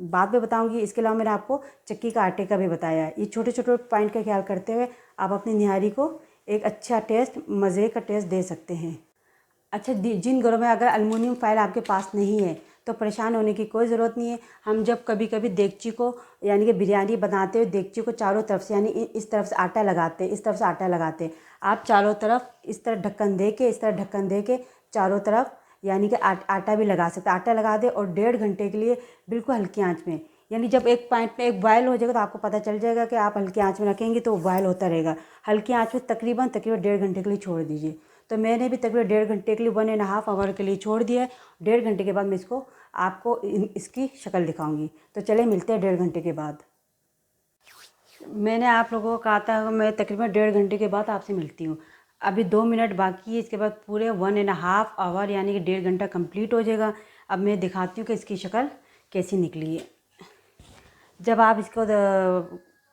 Speaker 1: बाद में बताऊंगी। इसके अलावा मैंने आपको चक्की का आटे का भी बताया है। ये छोटे छोटे पॉइंट का ख्याल करते हुए आप अपनी निहारी को एक अच्छा टेस्ट, मज़े का टेस्ट दे सकते हैं। अच्छा जिन घरों में अगर एल्युमिनियम फॉयल आपके पास नहीं है तो परेशान होने की कोई ज़रूरत नहीं है। हम जब कभी कभी देगची को यानी कि बिरयानी बनाते हुए देगची को चारों तरफ से यानी इस तरफ से आटा लगाते हैं, इस तरफ से आटा लगाते हैं। आप चारों तरफ इस तरह ढक्कन दे के, इस तरह ढक्कन दे के चारों तरफ यानी कि आटा भी लगा सकते हैं। आटा लगा दे और 1.5 घंटे के लिए बिल्कुल हल्की आँच में, यानी जब एक पॉइंट में एक बॉयल हो जाएगा तो आपको पता चल जाएगा कि आप हल्की आँच में रखेंगे तो वो बॉयल होता रहेगा। हल्की आँच में तकरीबन 1.5 घंटे के लिए छोड़ दीजिए। तो मैंने भी तकरीबन 1.5 घंटे के लिए 1.5 आवर के लिए छोड़ दिया है। 1.5 घंटे के बाद मैं इसको आपको इसकी शक्ल दिखाऊंगी। तो चले मिलते हैं 1.5 घंटे के बाद। मैंने आप लोगों को कहा था मैं तकरीबन 1.5 घंटे के बाद आपसे मिलती हूँ। अभी 2 मिनट बाकी है, इसके बाद पूरे 1.5 आवर यानी कि 1.5 घंटा कंप्लीट हो जाएगा। अब मैं दिखाती हूँ कि इसकी शक्ल कैसी निकली है। जब आप इसको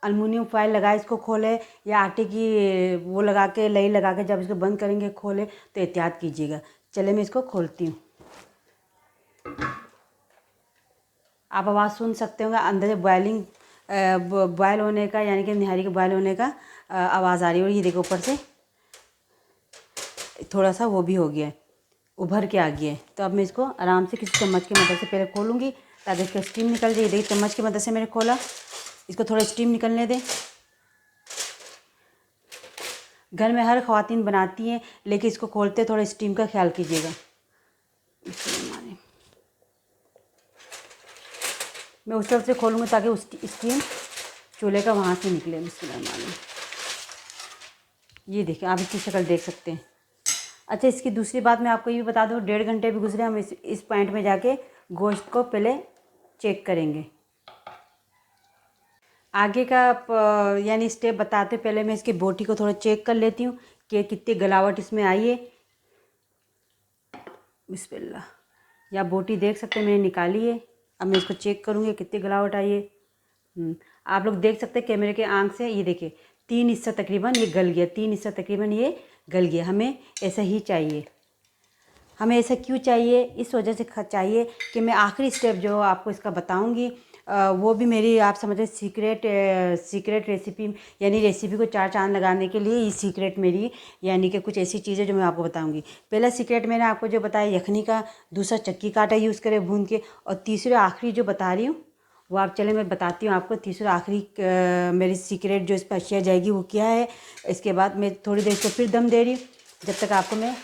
Speaker 1: एल्युमिनियम फॉयल लगाए इसको खोले या आटे की वो लगा के लई लगा के जब इसको बंद करेंगे खोले तो एहतियात कीजिएगा। चले मैं इसको खोलती हूँ। आप आवाज़ सुन सकते होंगे अंदर से बॉयल होने का यानी कि निहारी के बॉयल होने का आवाज़ आ रही है। और ये देखो ऊपर से थोड़ा सा वो भी हो गया है, उभर के आ गया है। तो अब मैं इसको आराम से किसी चम्मच की मदद से पहले खोलूँगी ताकि इसका स्टीम निकल जाए। देखिए चम्मच की मदद से मैंने खोला, इसको थोड़ा स्टीम निकलने दें। घर में हर ख़वातीन बनाती हैं लेकिन इसको खोलते थोड़ा स्टीम का ख्याल कीजिएगा। मैं उस तरफ से खोलूँगी ताकि उस स्टीम चूल्हे का वहाँ से निकले। बिस्मिल्लाह। ये देखिए आप इसकी शक्ल देख सकते हैं। अच्छा, इसकी दूसरी बात मैं आपको ये भी बता दूँ, 1.5 घंटे भी गुजरे, हम इस पॉइंट में जाके गोश्त को पहले चेक करेंगे। आगे का यानी स्टेप बताते पहले मैं इसकी बोटी को थोड़ा चेक कर लेती हूँ कि कितनी गलावट इसमें आई है। बिस्मिल्लाह, या बोटी देख सकते हैं मैंने निकाली है। अब मैं इसको चेक करूँगी कितनी गलावट आई है। आप लोग देख सकते हैं कैमरे के आंख से, ये देखिए 3 हिस्सा तकरीबन ये गल गया, 3 हिस्सा तकरीबन ये गल गया। हमें ऐसा ही चाहिए। हमें ऐसा क्यों चाहिए? इस वजह से चाहिए कि मैं आखिरी स्टेप जो आपको इसका बताऊंगी वो भी मेरी आप समझे सीक्रेट रेसिपी, यानी रेसिपी को 4 चांद लगाने के लिए ये सीक्रेट मेरी, यानी कि कुछ ऐसी चीज़ें जो मैं आपको बताऊंगी। पहला सीक्रेट मैंने आपको जो बताया यखनी का, दूसरा चक्की कांटा यूज़ करें भून के, और तीसरा आखिरी जो बता रही हूँ वो आप चले मैं बताती हूँ आपको। तीसरा आखिरी मेरी सीक्रेट जो इस पर अशिया जाएगी वो क्या है। इसके बाद मैं थोड़ी देर इसको फिर दम दे रही हूँ, जब तक आपको मैं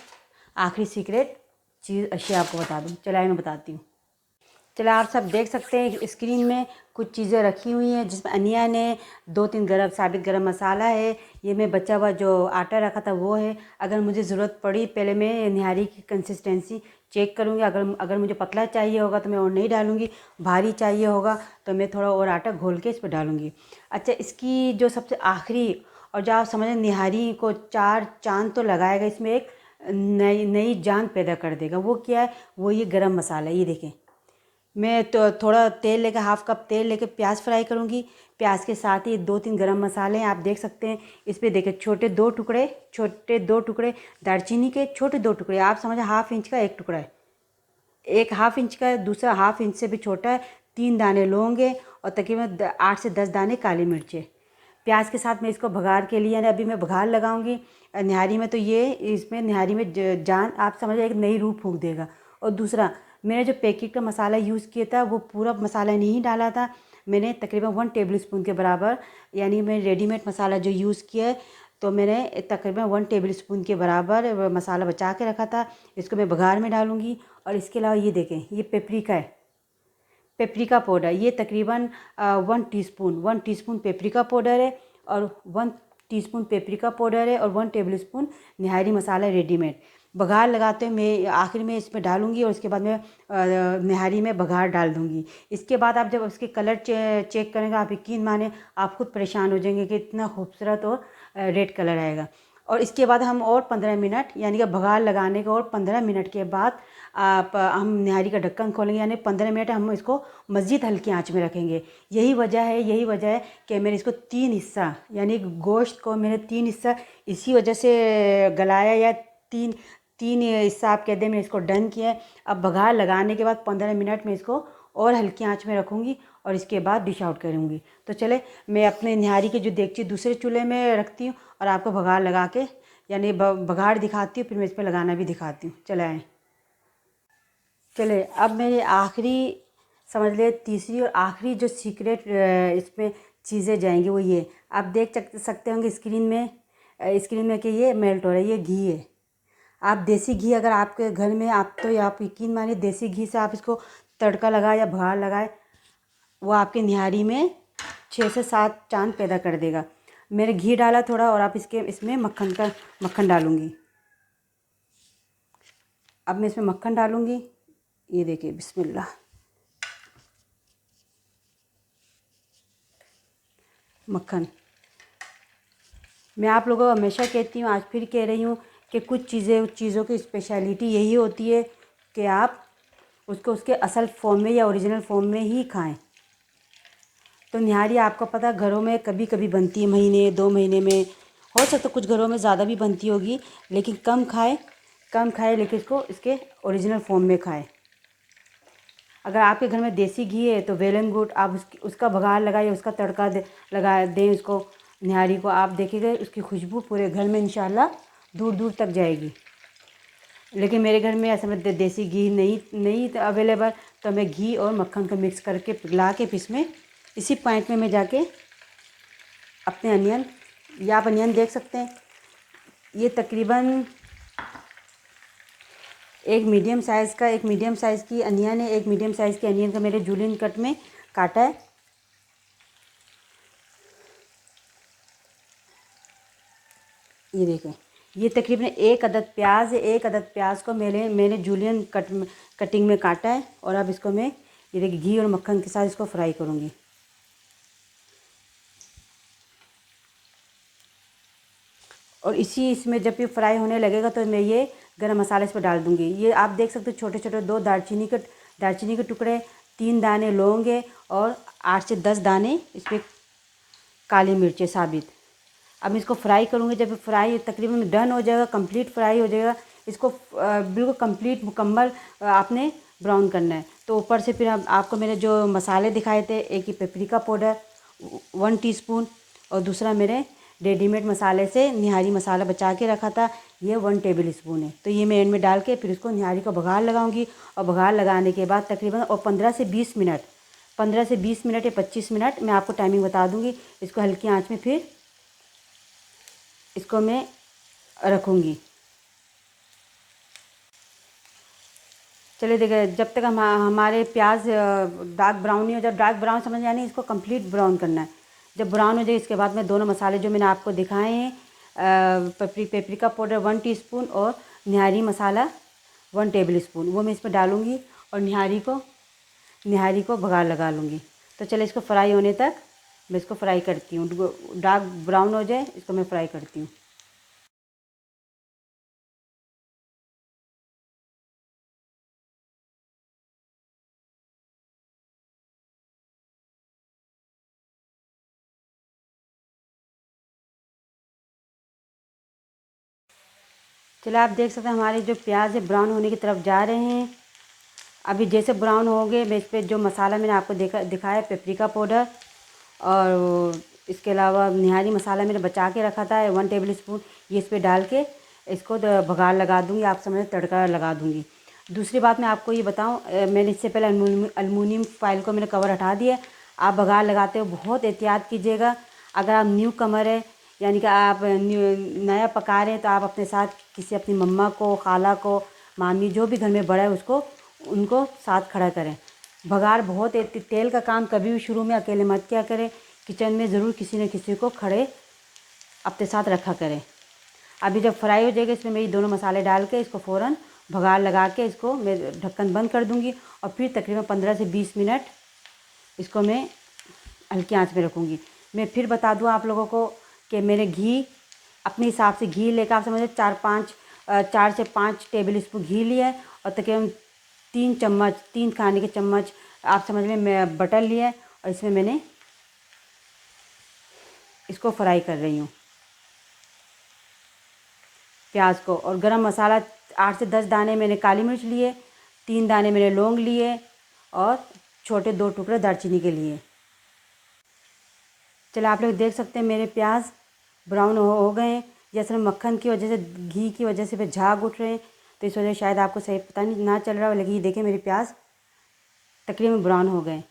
Speaker 1: आखिरी सीक्रेट चीज़ अशिया आपको बता दूँ। चलाए मैं बताती हूँ। चलो, आप सब देख सकते हैं स्क्रीन में कुछ चीज़ें रखी हुई हैं, जिसमें अनियन है, 2-3 साबित गरम मसाला है, ये मैं बचा हुआ जो आटा रखा था वो है। अगर मुझे ज़रूरत पड़ी पहले मैं निहारी की कंसिस्टेंसी चेक करूँगी। अगर मुझे पतला चाहिए होगा तो मैं और नहीं डालूँगी, भारी चाहिए होगा तो मैं थोड़ा और आटा घोल के इस पर डालूँगी। अच्छा, इसकी जो सबसे आखिरी और जो आप समझें निहारी को 4 चांद तो लगाएगा, इसमें एक नई जान पैदा कर देगा। वो क्या है? वो ये गरम मसाला। ये देखें, मैं तो थोड़ा तेल लेकर, 1/2 कप तेल लेकर प्याज फ्राई करूँगी। प्याज के साथ ही 2-3 गरम मसाले हैं, आप देख सकते हैं। इस पर देखिए छोटे 2 टुकड़े दालचीनी के, छोटे 2 टुकड़े, आप समझे 1/2 इंच का एक टुकड़ा है, एक 1/2 इंच का है, दूसरा 1/2 इंच से भी छोटा है। 3 दाने लौंग है और तकरीबन 8 से 10 दाने काली मिर्च है। प्याज के साथ मैं इसको भगार के लिए, यानी अभी मैं भगार लगाऊंगी निहारी में, तो ये इसमें निहारी में जान आप समझिए एक नई रूह फूंक देगा। और दूसरा, मैंने जो पैकेट का मसाला यूज़ किया था वो पूरा मसाला नहीं डाला था, मैंने तकरीबन 1 टेबल स्पून के बराबर, यानी मैं रेडीमेड मसाला जो यूज़ किया है तो मैंने तकरीबन 1 टेबल स्पून के बराबर मसाला बचा के रखा था। इसको मैं बघार में डालूँगी। और इसके अलावा ये देखें, ये पेपरिका है, पेपरिका पाउडर, ये तकरीबन 1 टीस्पून पेपरिका पाउडर है, और 1 टीस्पून पेपरिका पाउडर है, और 1 टेबल स्पून निहारी मसाला रेडीमेड। बघार लगाते हुए मैं आखिर में इसमें डालूंगी, और इसके बाद मैं निहारी में बघार डाल दूंगी। इसके बाद आप जब उसके कलर चेक करेंगे, आप यकीन माने आप खुद परेशान हो जाएंगे कि इतना खूबसूरत और रेड कलर आएगा। और इसके बाद हम और 15 मिनट, यानी कि बघार लगाने के और 15 मिनट के बाद हम निहारी का ढक्कन खोलेंगे, यानी 15 मिनट हम इसको मज़ीद हल्की आंच में रखेंगे। यही वजह है कि मैंने इसको 3 हिस्सा, यानी गोश्त को मैंने 3 हिस्सा इसी वजह से गलाया, या तीन तीन हिस्सा आप कहते हैं मैंने इसको डन किया है। अब बघार लगाने के बाद 15 मिनट में इसको और हल्की आंच में रखूँगी और इसके बाद डिश आउट करूँगी। तो चले, मैं अपने निहारी की जो देगची दूसरे चूल्हे में रखती हूँ और आपको बघार लगा के, यानी बघार दिखाती हूँ, फिर मैं इस पर लगाना भी दिखाती हूँ। चले आएँ। चले, अब मेरी आखिरी, समझ ले तीसरी और आखिरी जो सीक्रेट इसमें चीज़ें जाएंगी वो ये आप देख सकते होंगे स्क्रीन में कि ये मेल्ट हो रहा है, ये घी है। आप देसी घी अगर आपके घर में, आप तो आप यकीन मानिए देसी घी से आप इसको तड़का लगाए या बघार लगाए, वो आपके निहारी में 6 से 7 चांद पैदा कर देगा। मैंने घी डाला थोड़ा, और आप इसमें मक्खन डालूँगी। अब मैं इसमें मक्खन डालूँगी। ये देखिए, बिस्मिल्लाह, मक्खन। मैं आप लोगों को हमेशा कहती हूँ, आज फिर कह रही हूँ कि कुछ चीज़ों की स्पेशलिटी यही होती है कि आप उसको उसके असल फॉर्म में या ओरिजिनल फॉर्म में ही खाएं। तो निहारी आपको पता घरों में कभी कभी बनती है, महीने 2 महीने में, हो सकता कुछ घरों में ज़्यादा भी बनती होगी, लेकिन कम खाए, लेकिन इसको इसके ओरिजिनल फॉर्म में खाएं। अगर आपके घर में देसी घी है तो वेल एंड गुड, आप उसका बघार लगाइए, उसका तड़का लगा दें उसको, निहारी को। आप देखिएगा उसकी खुशबू पूरे घर में इंशाल्लाह दूर दूर तक जाएगी। लेकिन मेरे घर में ऐसा में देसी घी नहीं अवेलेबल, तो मैं घी और मक्खन को मिक्स करके पिघला के फिर इसमें इसी पॉइंट में मैं जाके अपने अनियन, या आप अनियन देख सकते हैं, ये तकरीबन एक मीडियम साइज़ की अनियन है। एक मीडियम साइज़ की अनियन का मेरे जूलियन कट में काटा है। ये देखें, ये तकरीबन एक अदद प्याज है। एक अदद प्याज को मैंने जूलियन कटिंग में काटा है। और अब इसको मैं ये देखिए घी और मक्खन के साथ इसको फ्राई करूँगी। और इसमें जब ये फ्राई होने लगेगा तो मैं ये गरम मसाला इस पर डाल दूँगी। ये आप देख सकते हो छोटे छोटे 2 दालचीनी के टुकड़े, 3 दाने लौंग है और 8 से 10 दाने इस पर काली मिर्चें साबित। अब मैं इसको फ्राई करूँगी। जब फ्राई तकरीबन डन हो जाएगा, कंप्लीट फ्राई हो जाएगा, इसको बिल्कुल कंप्लीट मुकम्मल आपने ब्राउन करना है। तो ऊपर से फिर आपको मैंने जो मसाले दिखाए थे, एक ही पेपरिका पाउडर 1 टीस्पून और दूसरा मेरे रेडीमेड मसाले से निहारी मसाला बचा के रखा था, ये 1 टेबल स्पून है। तो ये मैं एंड में डाल के फिर इसको निहारी को बघार लगाऊंगी। और बघार लगाने के बाद तकरीबन और 15 से 20 मिनट या 25 मिनट मैं आपको टाइमिंग बता दूंगी। इसको हल्की आंच में फिर इसको मैं रखूँगी। चलिए देखिए, जब तक हमारे प्याज डार्क ब्राउन नहीं हो जाए, डार्क ब्राउन समझ यानी इसको कंप्लीट ब्राउन करना है। जब ब्राउन हो जाए इसके बाद मैं दोनों मसाले जो मैंने आपको दिखाए हैं, पेपरिका पाउडर 1 टीस्पून और निहारी मसाला 1 टेबल स्पून, वो मैं इसमें डालूँगी और निहारी को बघार लगा लूँगी। तो चलिए इसको फ्राई होने तक मैं इसको फ्राई करती हूँ। डार्क ब्राउन हो जाए इसको मैं फ्राई करती हूँ। चलिए आप देख सकते हैं हमारे जो प्याज है ब्राउन होने की तरफ जा रहे हैं। अभी जैसे ब्राउन हो गए मैं इस पर जो मसाला मैंने आपको दिखाया पेपरिका पाउडर और इसके अलावा निहारी मसाला मैंने बचा के रखा था 1 टेबल स्पून, ये इस पर डाल के इसको बघार लगा दूँगी। आप समझ तड़का लगा दूँगी। दूसरी बात मैं आपको ये बताऊँ, मैंने इससे पहले अल्मुनियम फाइल को मैंने कवर हटा दिया। आप बघार लगाते हो बहुत एहतियात कीजिएगा। अगर आप न्यू कमर है यानी कि आप नया पका रहे हैं तो आप अपने साथ किसी अपनी मम्मा को, खाला को, मामी जो भी घर में बड़ा है उसको उनको साथ खड़ा करें। बघार बहुत तेल का काम कभी भी शुरू में अकेले मत किया करें। किचन में ज़रूर किसी न किसी को खड़े अपने साथ रखा करें। अभी जब फ्राई हो जाएगा इसमें मैं ये दोनों मसाले डाल के इसको फ़ौरन बघार लगा के इसको मैं ढक्कन बंद कर दूँगी और फिर तकरीबन 15 से 20 मिनट इसको मैं हल्की आंच में रखूँगी। मैं फिर बता दूँ आप लोगों को कि मैंने घी अपने हिसाब से घी लेकर आप समझिए 4 से 5 टेबल स्पून घी लिया है और तकरीबन 3 खाने के चम्मच आप समझ लें मैं बटर लिया है और इसमें मैंने इसको फ्राई कर रही हूँ प्याज को। और गरम मसाला 8 से 10 दाने मैंने काली मिर्च लिए, 3 दाने मैंने लौंग लिए और छोटे 2 टुकड़े दालचीनी के लिए। चलो आप लोग देख सकते हैं मेरे प्याज ब्राउन हो गए हैं। जैसे मक्खन की वजह से, घी की वजह से फिर झाग उठ रहे हैं, तो इस वजह से शायद आपको सही पता नहीं ना चल रहा हो, लेकिन ये देखिए मेरे प्याज तकरीबन ब्राउन हो गए।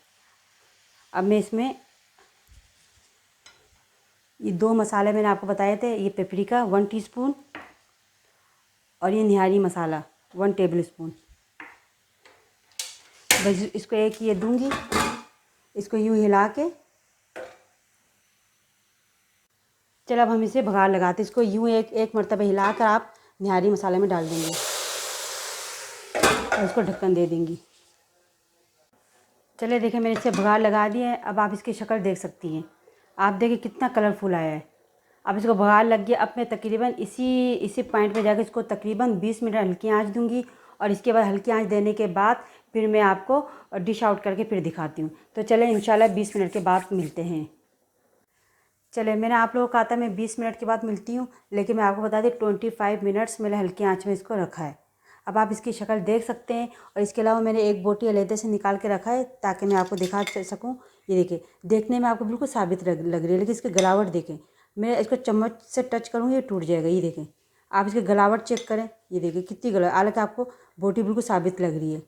Speaker 1: अब मैं इसमें ये 2 मसाले मैंने आपको बताए थे, ये पेपरिका 1 टीस्पून और ये निहारी मसाला 1 टेबल स्पून, बस इसको एक ये दूंगी। इसको यूँ हिला के चलो अब हम इसे बघार लगाते। इसको यूँ एक मरतबा हिलाकर आप निहारी मसाले में डाल देंगे और इसको ढक्कन दे देंगी। चलिए देखिए मैंने इसे बघार लगा दिया है। अब आप इसकी शक्ल देख सकती हैं। आप देखिए कितना कलरफुल आया है। अब इसको बघार लग गया। अब मैं तकरीबन इसी पॉइंट पे जाकर इसको तकरीबन 20 मिनट हल्की आंच दूंगी और इसके बाद हल्की आंच देने के बाद फिर मैं आपको डिश आउट करके फिर दिखाती हूँ। तो चले इंशाल्लाह 20 मिनट के बाद मिलते हैं। चले मैंने आप लोगों को कहा था मैं 20 मिनट के बाद मिलती हूँ, लेकिन मैं आपको बता दी 25 मिनट्स मैंने हल्की आंच में इसको रखा है। अब आप इसकी शक्ल देख सकते हैं। और इसके अलावा मैंने एक बोटी अलहदे से निकाल के रखा है ताकि मैं आपको दिखा सकूँ। ये देखिए देखने में आपको बिल्कुल साबित लग रही है, लेकिन इसकी गलावट देखें। मैं इसको चम्मच से टच करूँगी ये टूट जाएगा। ये देखें आप इसकी गलावट चेक करें। ये देखिए कितनी गला, हालांकि आपको बोटी बिल्कुल साबित लग रही है।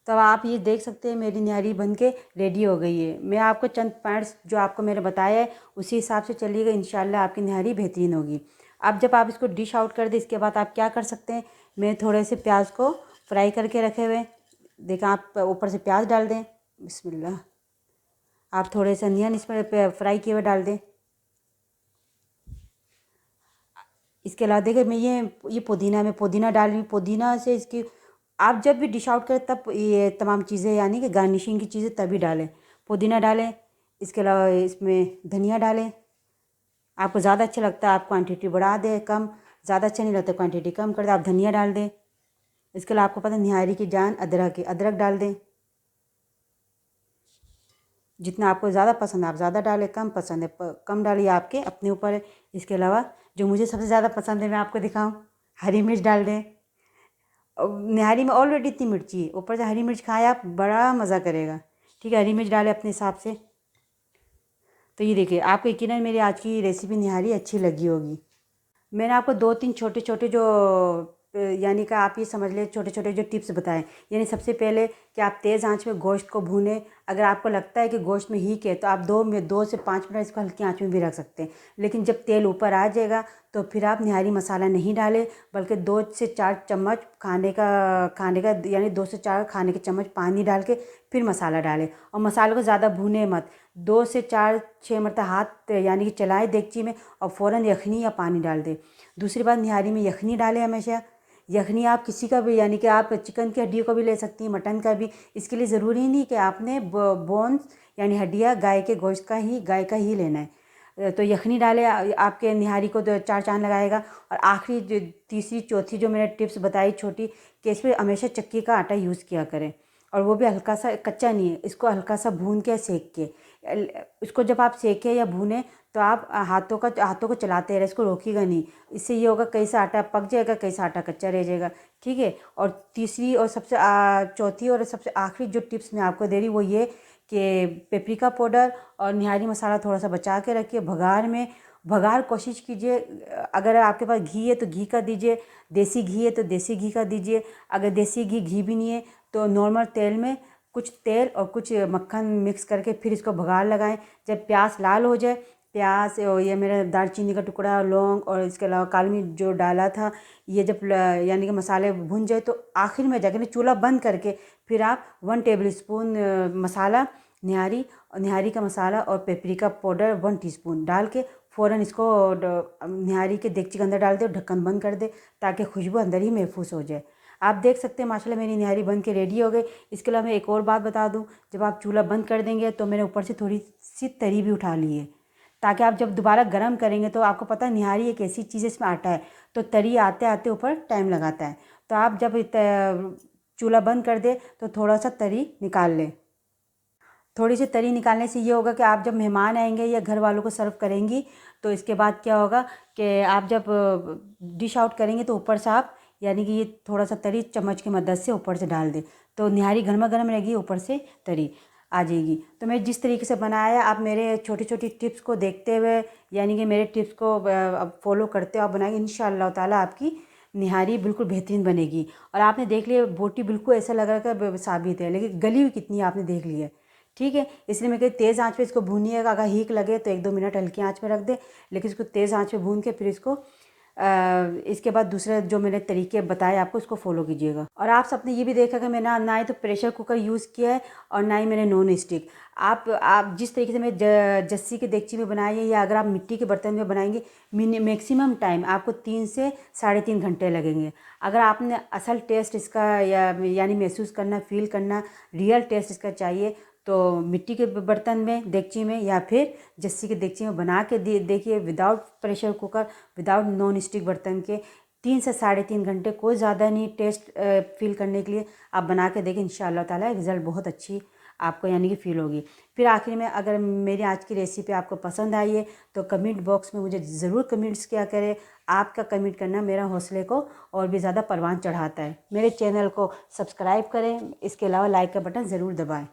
Speaker 1: तो आप ये देख सकते हैं मेरी निहारी बन के रेडी हो गई है। मैं आपको चंद पॉइंट्स जो आपको मैंने बताया है उसी हिसाब से चलिएगा, इंशाल्लाह आपकी निहारी बेहतरीन होगी। अब जब आप इसको डिश आउट कर दें इसके बाद आप क्या कर सकते हैं, मैं थोड़े से प्याज को फ्राई करके रखे हुए, देखें आप ऊपर से प्याज डाल दें। बिस्मिल्लाह। आप थोड़े से अनियन इसमें फ्राई किए हुए डाल दें। इसके अलावा देखिए मैं ये पुदीना डाल रही हूँ। पुदीना से इसकी आप जब भी डिश आउट करें तब ये तमाम चीज़ें यानी कि गार्निशिंग की चीज़ें तभी डालें। पुदीना डालें, इसके अलावा इसमें धनिया डालें। आपको ज़्यादा अच्छा लगता है आप क्वांटिटी बढ़ा दें, कम ज़्यादा अच्छा नहीं लगता क्वांटिटी कम कर दें, आप धनिया डाल दें। इसके अलावा आपको पता है निहारी की जान अदरक है, अदरक डाल दें। जितना आपको ज़्यादा पसंद है आप ज़्यादा डालें, कम पसंद है कम डालिए, आपके अपने ऊपर है। इसके अलावा जो मुझे सबसे ज़्यादा पसंद है मैं आपको दिखाऊं, हरी मिर्च डाल दें। निहारी में ऑलरेडी इतनी मिर्ची है, ऊपर से हरी मिर्च खाएं आप, बड़ा मज़ा करेगा। ठीक है, हरी मिर्च डालें अपने हिसाब से। तो ये देखिए आपको यकीनन मेरी आज की रेसिपी निहारी अच्छी लगी होगी। मैंने आपको 2-3 छोटे-छोटे जो यानी कि आप ये समझ लें छोटे-छोटे जो टिप्स बताएँ। यानी सबसे पहले कि आप तेज़ आँच में गोश्त को भूनें। अगर आपको लगता है कि गोश्त में हीट है तो आप 2 से 5 मिनट इसको हल्की आँच में भी रख सकते हैं। लेकिन जब तेल ऊपर आ जाएगा तो फिर आप निहारी मसाला नहीं डालें, बल्कि 2 से 4 चम्मच खाने का यानी 2 से 4 खाने के चम्मच पानी डाल के फिर मसाला डालें। और मसाले को ज़्यादा भूनें मत। 2 से 4-6 मरतबा हाथ यानी कि चलाएँ देगची में और फ़ौरन यखनी या पानी डाल दें। दूसरी बात, निहारी में यखनी डालें हमेशा। यखनी आप किसी का भी यानी कि आप चिकन की हड्डियों का भी ले सकती हैं, मटन का भी। इसके लिए ज़रूरी नहीं कि आपने बोन्स यानी हड्डियाँ गाय का ही लेना है। तो यखनी डालें, आपके निहारी को 4 चाँद लगाएगा। और आखिरी जो तीसरी चौथी जो मैंने टिप्स बताई छोटी, कि इसमें हमेशा चक्की का आटा यूज़ किया करें, और वो भी हल्का सा कच्चा नहीं है, इसको हल्का सा भून के सेक के। इसको जब आप सेकें या भूनें तो आप हाथों को चलाते रहें, इसको रोकिएगा नहीं। इससे ये होगा कई सा आटा पक जाएगा, कई सा आटा कच्चा रह जाएगा। ठीक है, और तीसरी और चौथी और सबसे आखिरी जो टिप्स मैं आपको दे रही वो ये कि पेपरिका पाउडर और निहारी मसाला थोड़ा सा बचा के रखिए। बघार कोशिश कीजिए, अगर आपके पास घी है तो घी का दीजिए, देसी घी है तो देसी घी का दीजिए। अगर देसी घी भी नहीं है तो नॉर्मल तेल में कुछ तेल और कुछ मक्खन मिक्स करके फिर इसको बघार लगाएं। जब प्याज लाल हो जाए, प्याज और ये मेरा दालचीनी का टुकड़ा, लौंग और इसके अलावा काली मिर्च जो डाला था, ये जब यानी कि मसाले भुन जाए तो आखिर में जाकर चूल्हा बंद करके फिर आप 1 टेबल स्पून मसाला निहारी का मसाला और पेपरिका पाउडर 1 टीस्पून डाल के फ़ौरन इसको निहारी के देगची के अंदर डाल दे और ढक्कन बंद कर दे, ताकि खुशबू अंदर ही महफूज हो जाए। आप देख सकते हैं माशाल्लाह मेरी निहारी बन के रेडी हो गई। इसके अलावा मैं एक और बात बता दूं, जब आप चूल्हा बंद कर देंगे तो मैंने ऊपर से थोड़ी सी तरी भी उठा ली है, ताकि आप जब दोबारा गर्म करेंगे तो आपको पता है निहारी एक ऐसी चीज़ है इसमें आटा है तो तरी आते आते ऊपर टाइम लगाता है। तो आप जब चूल्हा बंद कर दे तो थोड़ा सा तरी निकाल लें। थोड़ी सी तरी निकालने से ये होगा कि आप जब मेहमान आएंगे या घर वालों को सर्व करेंगी तो इसके बाद क्या होगा कि आप जब डिश आउट करेंगे तो ऊपर से आप यानी कि ये थोड़ा सा तरी चम्मच की मदद से ऊपर से डाल दें, तो निहारी गर्मा गर्म रहेगी, ऊपर से तरी आ जाएगी। तो मैं जिस तरीके से बनाया, आप मेरे छोटी छोटी टिप्स को देखते हुए यानी कि मेरे टिप्स को अब फॉलो करते हो आप बनाएंगे, इंशाअल्लाह ताला आपकी निहारी बिल्कुल बेहतरीन बनेगी। और आपने देख लिया बोटी बिल्कुल ऐसा लग रहा है कि साबित है, लेकिन गली हुई कितनी आपने देख ली है। ठीक है, इसलिए मैं कहती तेज़ आंच पे इसको भूनिएगा। अगर हीक लगे तो 1-2 मिनट हल्की आंच में रख दे, लेकिन इसको तेज़ आंच पे भून के फिर इसको इसके बाद दूसरे जो मैंने तरीके बताए आपको उसको फॉलो कीजिएगा। और आप सबने ये भी देखा कि मैंने ना ही तो प्रेशर कुकर यूज़ किया है और ना ही मैंने नॉन स्टिक। आप जिस तरीके से मैं जस्सी के देगची में बनाई है या अगर आप मिट्टी के बर्तन में बनाएंगे, मैक्सिमम टाइम आपको 3 से 3.5 घंटे लगेंगे। अगर आपने असल टेस्ट इसका यानी महसूस करना, फील करना, रियल टेस्ट इसका चाहिए तो मिट्टी के बर्तन में, देगची में या फिर जस्सी के देगची में बना के देखिए, without pressure cooker, without non stick बर्तन के 3 से 3.5 घंटे, कोई ज़्यादा नहीं टेस्ट फील करने के लिए आप बना के देखें। इंशाअल्लाह ताला रिज़ल्ट बहुत अच्छी आपको यानी कि फ़ील होगी। फिर आखिर में अगर मेरी आज की रेसिपी आपको पसंद आई है तो कमेंट बॉक्स में मुझे ज़रूर कमेंट्स किया करें। आपका कमेंट करना मेरा हौसले को और भी ज़्यादा परवान चढ़ाता है। मेरे चैनल को सब्सक्राइब करें, इसके अलावा लाइक का बटन ज़रूर दबाएँ।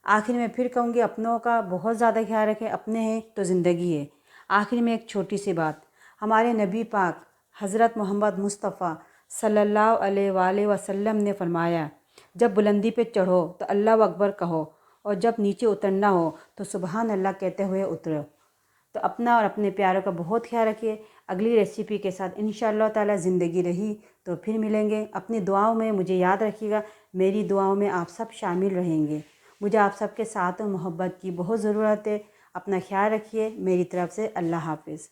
Speaker 1: आखिर में फिर कहूँगी अपनों का बहुत ज़्यादा ख्याल रखें, अपने हैं तो ज़िंदगी है। आखिर में एक छोटी सी बात, हमारे नबी पाक हज़रत मोहम्मद मुस्तफ़ा सल्लल्लाहु अलैहि वसल्लम ने फरमाया, जब बुलंदी पे चढ़ो तो अल्लाह अकबर कहो और जब नीचे उतरना हो तो सुबहान अल्लाह कहते हुए उतरो। तो अपना और अपने प्यारों का बहुत ख्याल रखिए। अगली रेसिपी के साथ इंशाअल्लाह ताला ज़िंदगी रही तो फिर मिलेंगे। अपनी दुआओं में मुझे याद रखिएगा, मेरी दुआओं में आप सब शामिल रहेंगे। मुझे आप सबके साथ और मोहब्बत की बहुत ज़रूरत है। अपना ख्याल रखिए। मेरी तरफ़ से अल्लाह हाफ़िज़।